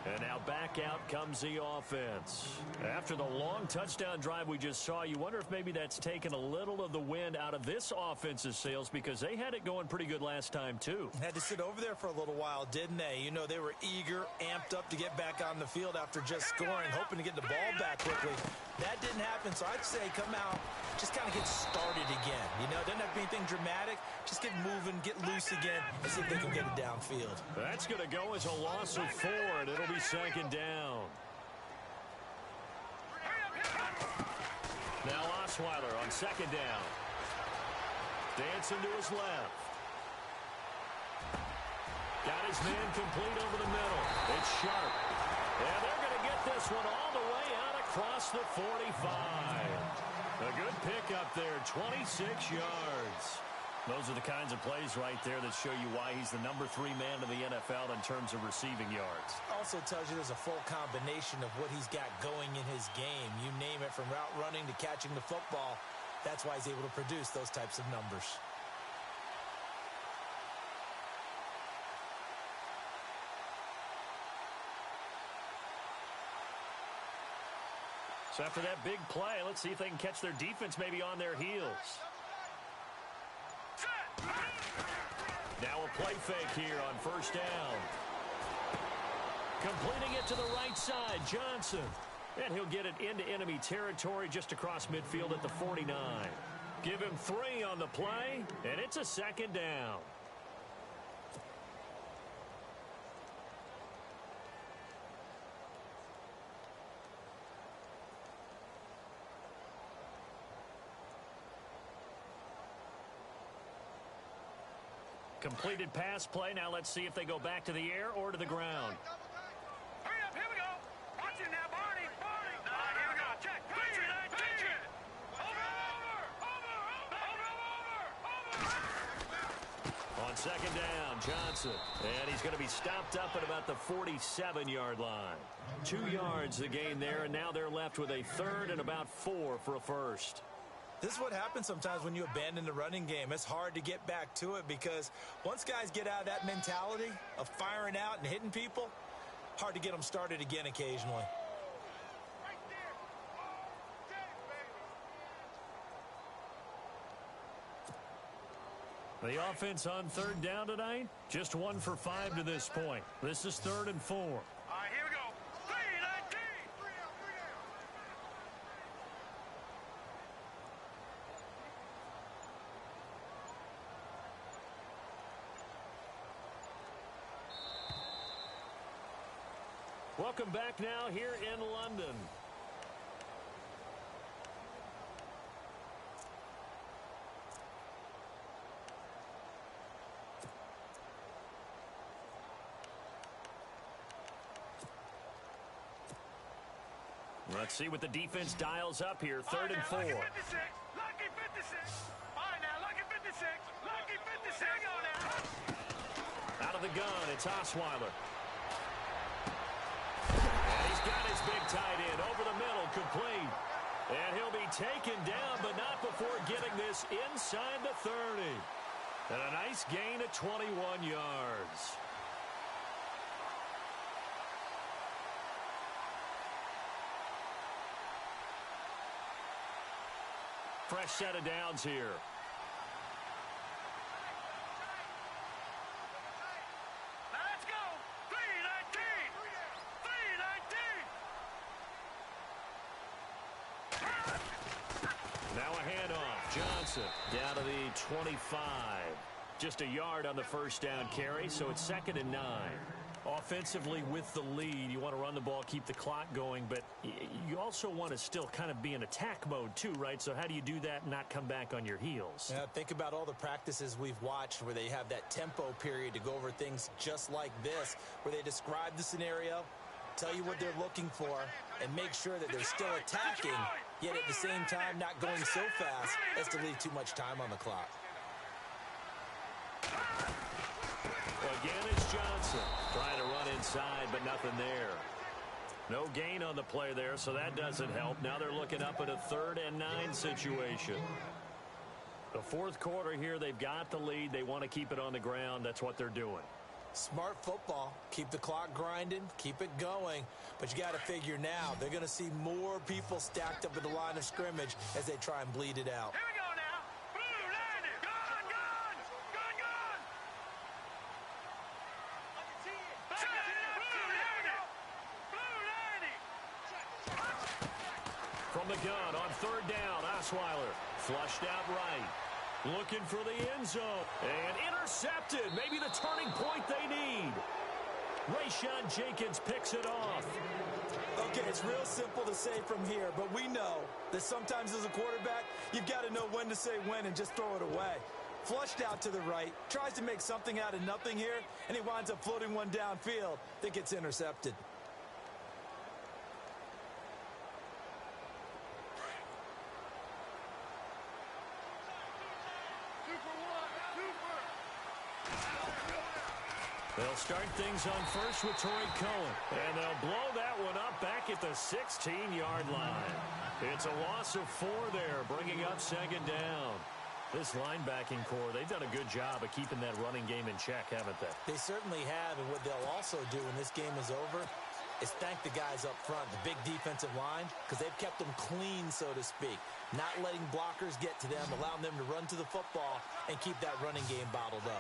And now back out comes the offense. After the long touchdown drive we just saw, you wonder if maybe that's taken a little of the wind out of this offense's sails because they had it going pretty good last time too. Had to sit over there for a little while, didn't they? You know, they were eager, amped up to get back on the field after just scoring, hoping to get the ball back quickly. That didn't happen, so I'd say come out, just kind of get started again. You know, it doesn't have to be anything dramatic. Just get moving, get loose again, and see if they can get it downfield. That's going to go as a loss of 4, and it'll be 2nd down. Now Osweiler on 2nd down. Dancing to his left. Got his man complete over the middle. It's Sharp. And they're going to get this one all the way out across the 45. A good pickup there, 26 yards. Those are the kinds of plays right there that show you why he's the number 3 man in the NFL in terms of receiving yards. Also tells you there's a full combination of what he's got going in his game. You name it, from route running to catching the football. That's why he's able to produce those types of numbers. So after that big play, let's see if they can catch their defense maybe on their heels. Now a play fake here on first down. Completing it to the right side, Johnson. And he'll get it into enemy territory just across midfield at the 49. Give him 3 on the play, and it's a 2nd down. Completed pass play. Now let's see if they go back to the air or to the ground. Hurry up, here we go. Watch it now, Barney. Here we go. Check. Patriot. Over. Second down, Johnson. And he's going to be stopped up at about the 47-yard line. 2 yards the gain there, and now they're left with a third and about 4 for a first. This is what happens sometimes when you abandon the running game. It's hard to get back to it because once guys get out of that mentality of firing out and hitting people, hard to get them started again occasionally. The offense on third down tonight, just 1 for 5 to this point. This is 3rd and 4. All right, here we go. 3-19. Welcome back now here in London. Let's see what the defense dials up here. 3rd and 4. Lucky 56. Lucky 56. All right, now, lucky 56. Lucky 56. Go now. Out of the gun, it's Osweiler. And he's got his big tight end over the middle, complete. And he'll be taken down, but not before getting this inside the 30. And a nice gain of 21 yards. Fresh set of downs here. Now let's go. 3-19. 3-19. Now a handoff. Johnson down to the 25. Just a yard on the first down carry, so it's 2nd and 9. Offensively with the lead, you want to run the ball, keep the clock going, but you also want to still kind of be in attack mode too, right? So how do you do that and not come back on your heels? Yeah, think about all the practices we've watched where they have that tempo period to go over things just like this, where they describe the scenario, tell you what they're looking for, and make sure that they're still attacking, yet at the same time not going so fast as to leave too much time on the clock. Again, it's Johnson trying to run inside, but nothing there. No gain on the play there, so that doesn't help. Now they're looking up at a 3rd and 9 situation. The 4th quarter here, they've got the lead. They want to keep it on the ground. That's what they're doing. Smart football. Keep the clock grinding, keep it going. But you got to figure now, they're going to see more people stacked up at the line of scrimmage as they try and bleed it out. Here we go now. Blue 90. Gone, gone. Gone, gone. From the gun on 3rd down, Osweiler flushed out right. Looking for the end zone. And intercepted. Maybe the turning point they need. Rayshawn Jenkins picks it off. Okay, it's real simple to say from here, but we know that sometimes as a quarterback, you've got to know when to say when and just throw it away. Flushed out to the right, tries to make something out of nothing here, and he winds up floating one downfield that gets intercepted. They'll start things on first with Torrey Cohen. And they'll blow that one up back at the 16-yard line. It's a loss of 4 there, bringing up 2nd down. This linebacking core, they've done a good job of keeping that running game in check, haven't they? They certainly have, and what they'll also do when this game is over is thank the guys up front, the big defensive line, because they've kept them clean, so to speak. Not letting blockers get to them, allowing them to run to the football and keep that running game bottled up.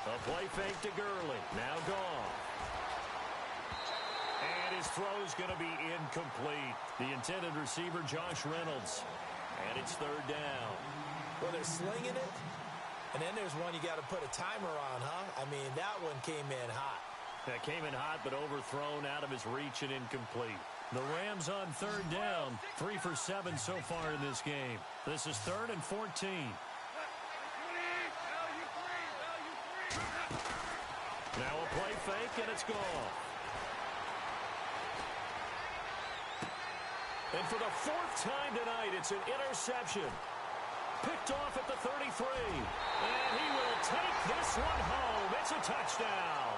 A play fake to Gurley. Now gone. And his throw's going to be incomplete. The intended receiver, Josh Reynolds. And it's 3rd down. Well, they're slinging it. And then there's one you got to put a timer on, huh? I mean, that one came in hot. That came in hot, but overthrown, out of his reach, and incomplete. The Rams on 3rd down. 3 for 7 so far in this game. This is 3rd and 14. Now a play fake, and it's gone. And for the fourth time tonight, it's an interception. Picked off at the 33. And he will take this one home. It's a touchdown.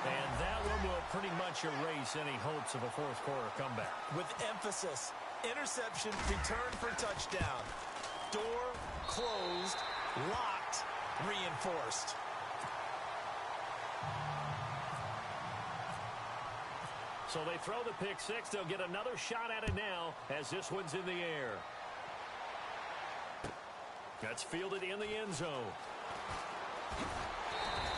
And that one will pretty much erase any hopes of a fourth quarter comeback. With emphasis, interception, return for touchdown. Door closed, locked, reinforced. So they throw the pick six. They'll get another shot at it now as this one's in the air. That's fielded in the end zone.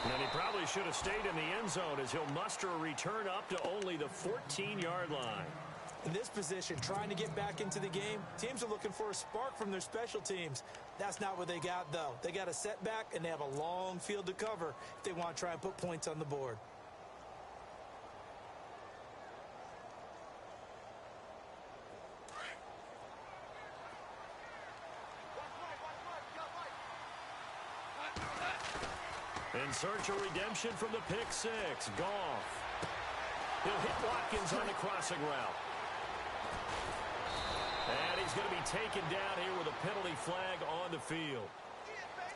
And he probably should have stayed in the end zone as he'll muster a return up to only the 14-yard line. In this position, trying to get back into the game, teams are looking for a spark from their special teams. That's not what they got, though. They got a setback, and they have a long field to cover if they want to try and put points on the board. In search of redemption from the pick six. Goff. He'll hit Watkins on the crossing route. And he's going to be taken down here with a penalty flag on the field.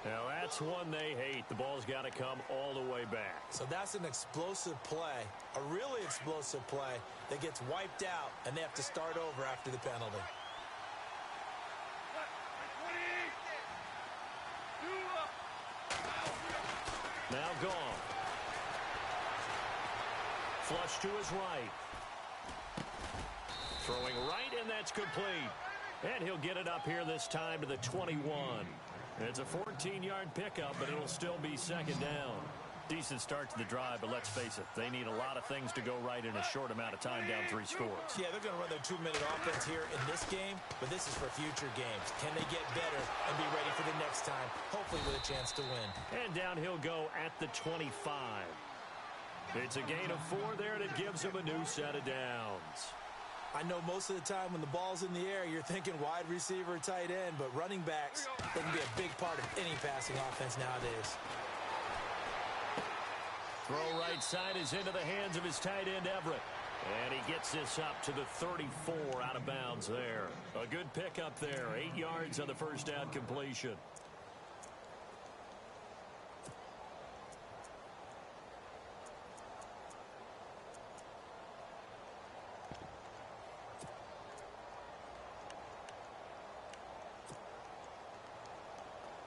Now that's one they hate. The ball's got to come all the way back. So that's an explosive play, a really explosive play that gets wiped out, and they have to start over after the penalty. Now Goff. Flush to his right. Throwing right, and that's complete. And he'll get it up here this time to the 21. It's a 14-yard pickup, but it'll still be second down. Decent start to the drive, but let's face it, they need a lot of things to go right in a short amount of time, down 3 scores. Yeah, they're going to run their 2-minute offense here in this game, but this is for future games. Can they get better and be ready for the next time, hopefully with a chance to win? And down he'll go at the 25. It's a gain of 4 there, and it gives him a new set of downs. I know most of the time when the ball's in the air, you're thinking wide receiver, tight end, but running backs, they can be a big part of any passing offense nowadays. Throw right side is into the hands of his tight end, Everett. And he gets this up to the 34 out of bounds there. A good pickup there. 8 yards on the first down completion.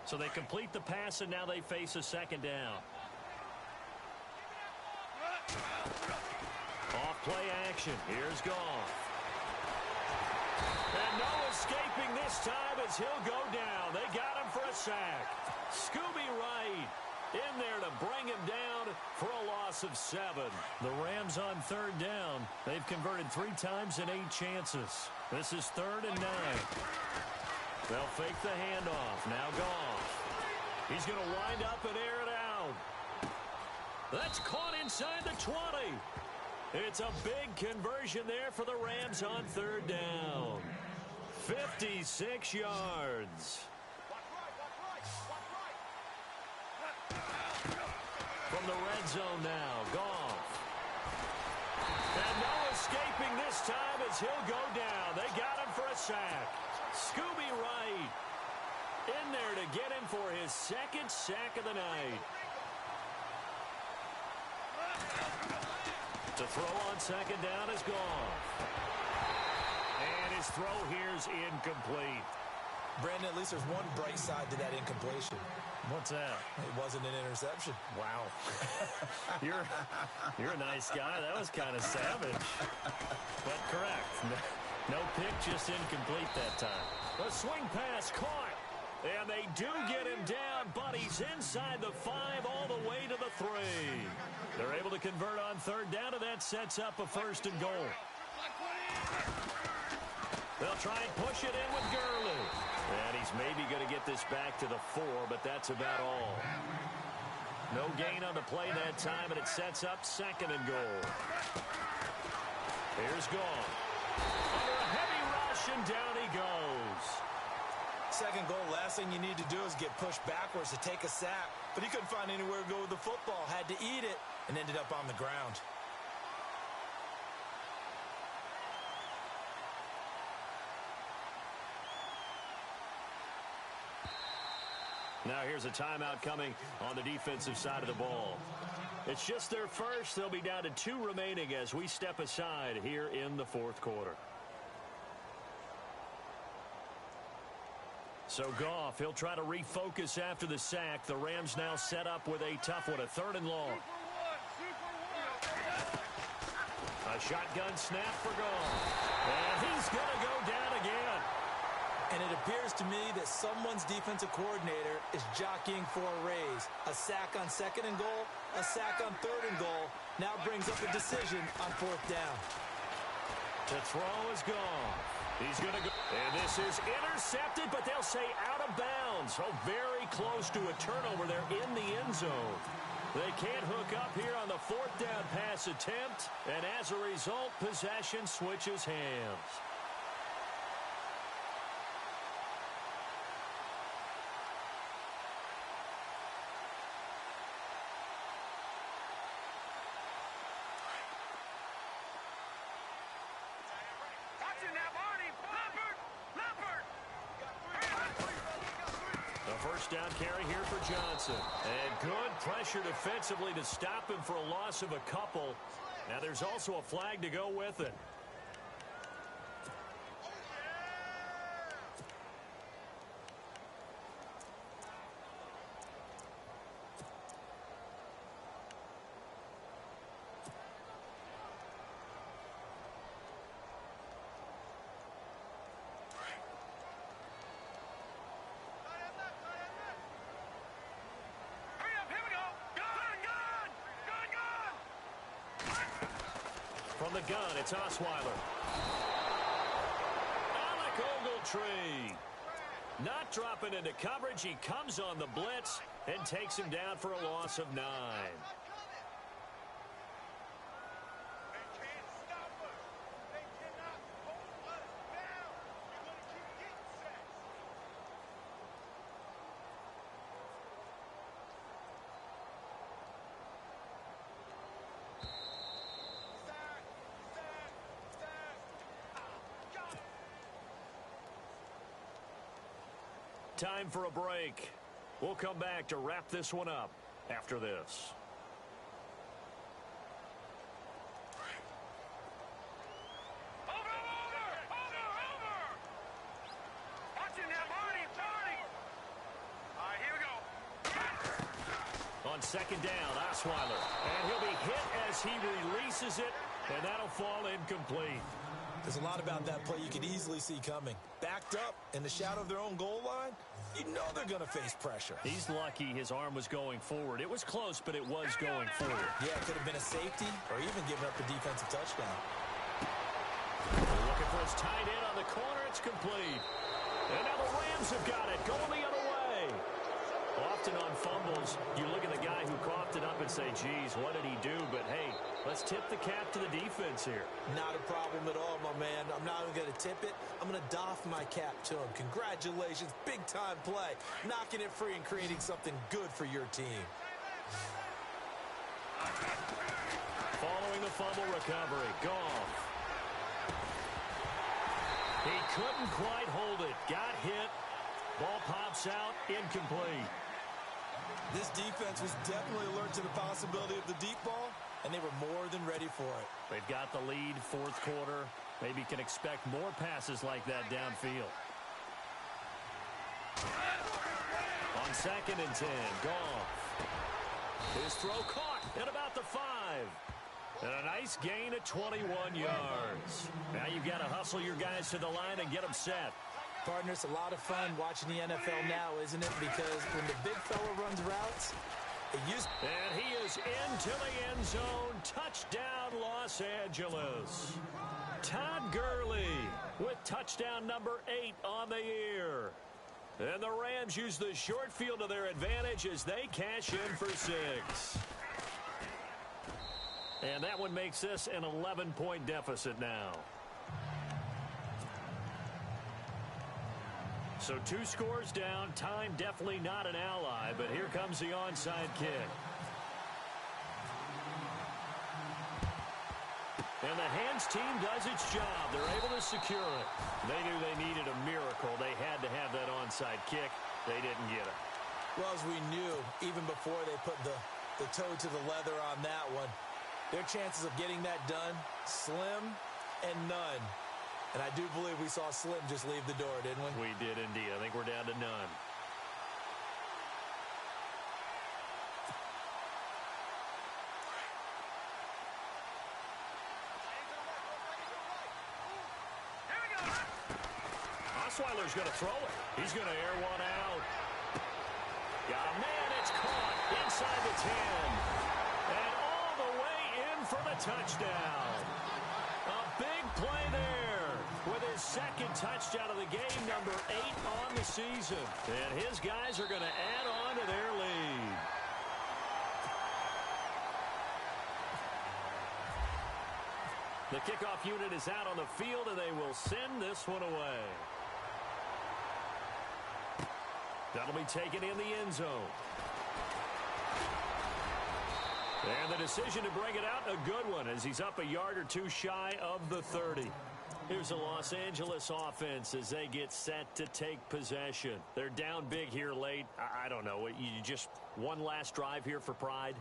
So they complete the pass, and now they face a second down. Off-play action. Here's Goff. And no escaping this time as he'll go down. They got him for a sack. Scooby Wright in there to bring him down for a loss of 7. The Rams on third down. They've converted 3 times in 8 chances. This is 3rd and 9. They'll fake the handoff. Now Goff. He's going to wind up and air it out. That's caught inside the 20. It's a big conversion there for the Rams on third down. 56 yards. From the red zone now, Goff. And no escaping this time as he'll go down. They got him for a sack. Scooby Wright in there to get him for his 2nd sack of the night. To throw on second down is Goff. And his throw here's incomplete. Brandon, at least there's one bright side to that incompletion. What's that? It wasn't an interception. Wow. You're a nice guy. That was kind of savage. But correct. No pick, just incomplete that time. The swing pass caught. And they do get him down, but he's inside the 5 all the way to the 3. They're able to convert on third down, and that sets up a 1st and goal. They'll try and push it in with Gurley. And he's maybe going to get this back to the 4, but that's about all. No gain on the play that time, and it sets up 2nd and goal. Here's Goff. Under a heavy rush, and down he goes. 2nd goal, last thing you need to do is get pushed backwards to take a sack. But he couldn't find anywhere to go with the football. Had to eat it and ended up on the ground. Now here's a timeout coming on the defensive side of the ball. It's just their first. They'll be down to 2 remaining as we step aside here in the fourth quarter. So Goff, he'll try to refocus after the sack. The Rams now set up with a tough one, a 3rd and long. A shotgun snap for Goff. And he's going to go down again. And it appears to me that someone's defensive coordinator is jockeying for a raise. A sack on 2nd and goal, a sack on 3rd and goal. Now brings up a decision on 4th down. The throw is gone. He's going to go. And this is intercepted, but they'll say out of bounds. So very close to a turnover there in the end zone. They can't hook up here on the 4th down pass attempt. And as a result, possession switches hands. First down carry here for Johnson. And good pressure defensively to stop him for a loss of a couple. Now there's also a flag to go with it. From the gun, it's Osweiler. Alec Ogletree. Not dropping into coverage. He comes on the blitz and takes him down for a loss of 9. Time for a break. We'll come back to wrap this one up after this. Watching that, Marty. All right, here we go. On 2nd down, Osweiler. And he'll be hit as he releases it, and that'll fall incomplete. There's a lot about that play you could easily see coming. Backed up in the shadow of their own goal line, you know they're going to face pressure. He's lucky his arm was going forward. It was close, but it was going forward. Yeah, it could have been a safety or even given up a defensive touchdown. Looking for his tight end on the corner. It's complete. And now the Rams have got it. Going the other way. Often on fumbles, you look at the guy who coughed it up and say, geez, what did he do? But, hey, let's tip the cap to the defense here. Not a problem at all, my man. I'm not even going to tip it. I'm going to doff my cap to him. Congratulations. Big-time play. Knocking it free and creating something good for your team. Following the fumble recovery, Goff. He couldn't quite hold it. Got hit. Ball pops out. Incomplete. This defense was definitely alert to the possibility of the deep ball, and they were more than ready for it. They've got the lead, 4th quarter. Maybe can expect more passes like that downfield. On 2nd and 10, Goff. His throw caught at about the 5. And a nice gain of 21 yards. Now you've got to hustle your guys to the line and get them set. Partner, it's a lot of fun watching the NFL now, isn't it? Because when the big fella runs routes, and he is into the end zone. Touchdown, Los Angeles. Todd Gurley with touchdown number 8 on the year. And the Rams use the short field to their advantage as they cash in for 6. And that one makes this an 11-point deficit now. So 2 scores down. Time definitely not an ally, but here comes the onside kick. And the hands team does its job. They're able to secure it. They knew they needed a miracle. They had to have that onside kick. They didn't get it. Well, as we knew, even before they put the toe to the leather on that one, their chances of getting that done, slim and none. And I do believe we saw Slim just leave the door, didn't we? We did indeed. I think we're down to none. Osweiler's going to throw it. He's going to air one out. Got a man. It's caught inside the 10. And all the way in for the touchdown. A big play there with his second touchdown of the game, number 8 on the season. And his guys are going to add on to their lead. The kickoff unit is out on the field, and they will send this one away. That'll be taken in the end zone. And the decision to bring it out, a good one, as he's up a yard or two shy of the 30. Here's the Los Angeles offense as they get set to take possession. They're down big here late. I don't know. You just one last drive here for pride?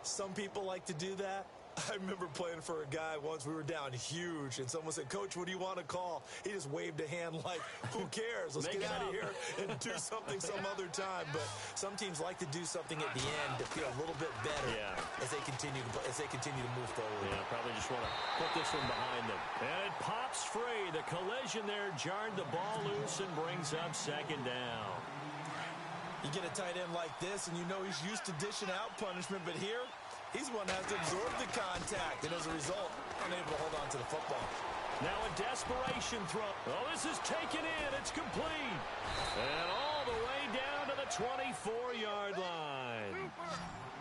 Some people like to do that. I remember playing for a guy once. We were down huge, and someone said, "Coach, what do you want to call?" He just waved a hand like, who cares? Let's get out of here and do something some other time. But some teams like to do something at the end to feel a little bit better as they continue to move forward. Yeah, probably just want to put this one behind them. And it pops free. The collision there jarred the ball loose and brings up second down. You get a tight end like this, and you know he's used to dishing out punishment, but here, he's the one that has to absorb the contact, and as a result, unable to hold on to the football. Now a desperation throw. Oh, this is taken in. It's complete. And all the way down to the 24-yard line.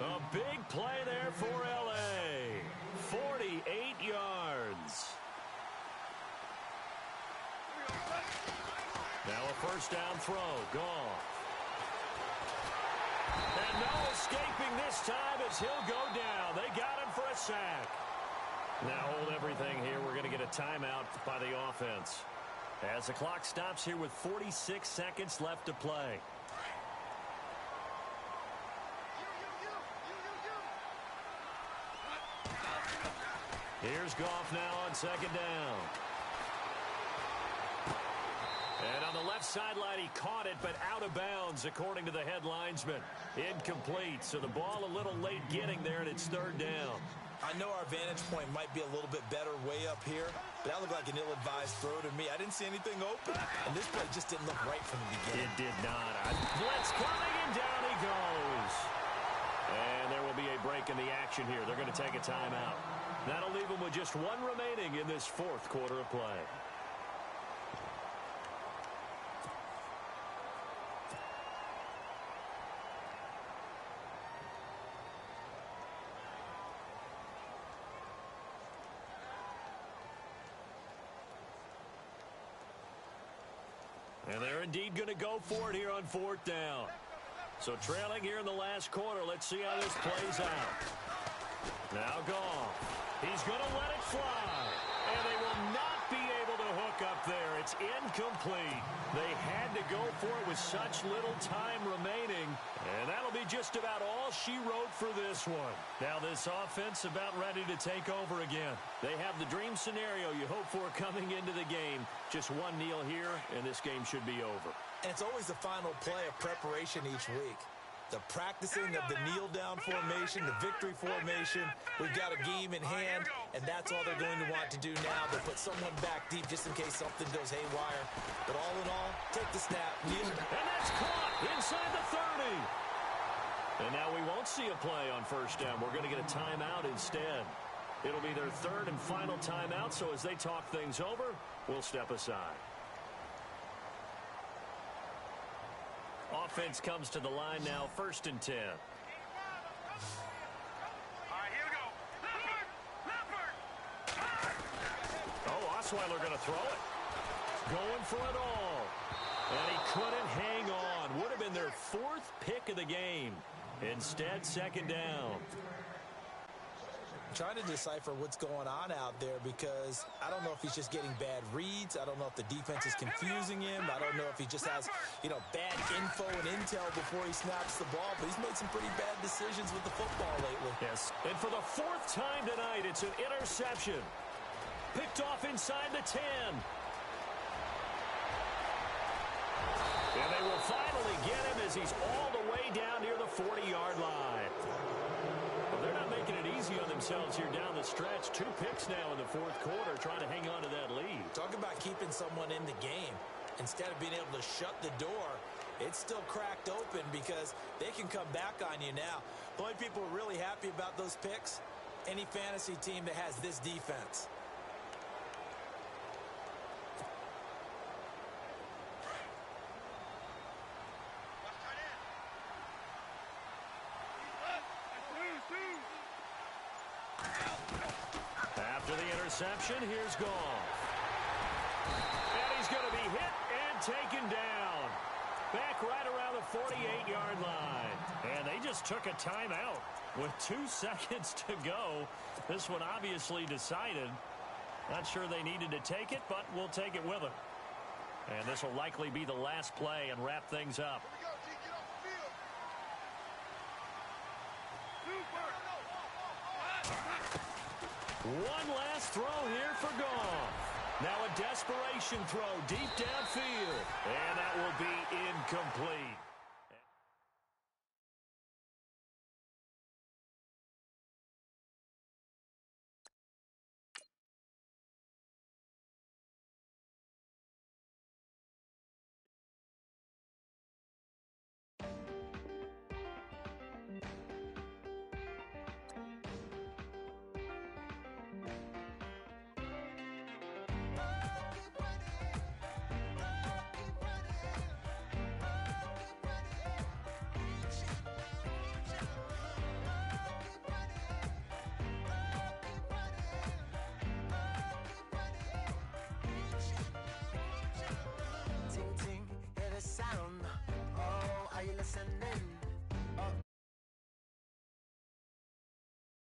A big play there for L.A. 48 yards. Now a first down throw. Goff. And no escaping this time as he'll go down. They got him for a sack. Now hold everything here. We're going to get a timeout by the offense as the clock stops here with 46 seconds left to play. Here's Goff now on second down. And on the left sideline, he caught it, but out of bounds, according to the head linesman. Incomplete, so the ball a little late getting there, and it's third down. I know our vantage point might be a little bit better way up here, but that looked like an ill-advised throw to me. I didn't see anything open, and this play just didn't look right from the beginning. It did not. Blitz coming, and down he goes. And there will be a break in the action here. They're going to take a timeout. That'll leave them with just one remaining in this fourth quarter of play. And they're indeed going to go for it here on fourth down. So trailing here in the last quarter. Let's see how this plays out. Now Goff. He's going to let it fly. And they will not be able to hook up there. It's incomplete. They had to go for it with such little time remaining. And that'll be just about all she wrote for this one. Now this offense about ready to take over again. They have the dream scenario you hope for coming into the game. Just one kneel here, and this game should be over. And it's always the final play of preparation each week. The practicing of the kneel-down formation, the victory formation. We've got a game in hand, and that's all they're going to want to do now. They'll put someone back deep just in case something goes haywire. But all in all, take the snap, kneel. And that's caught inside the 30. And now we won't see a play on first down. We're going to get a timeout instead. It'll be their third and final timeout, so as they talk things over, we'll step aside. Offense comes to the line now, first and 10. All right, here we go. Leopard! Oh, Osweiler going to throw it. Going for it all. And he couldn't hang on. Would have been their fourth pick of the game. Instead, second down. trying to decipher what's going on out there because I don't know if he's just getting bad reads. I don't know if the defense is confusing him. I don't know if he just has, bad info and intel before he snaps the ball. But he's made some pretty bad decisions with the football lately. Yes, and for the 4th time tonight, it's an interception. Picked off inside the 10. And they will finally get him as he's all the way down near the 40-yard line. Well, they're not making it easy on themselves here down the stretch. 2 picks now in the 4th quarter, trying to hang on to that lead. Talk about keeping someone in the game. Instead of being able to shut the door, it's still cracked open because they can come back on you now. The only people who are really happy about those picks, any fantasy team that has this defense. After the interception, here's Goff. And he's going to be hit and taken down. Back right around the 48-yard line. And they just took a timeout with 2 seconds to go. This one obviously decided. Not sure they needed to take it, but we'll take it with them. And this will likely be the last play and wrap things up. One last throw here for Goff. Now a desperation throw deep downfield. And that will be incomplete.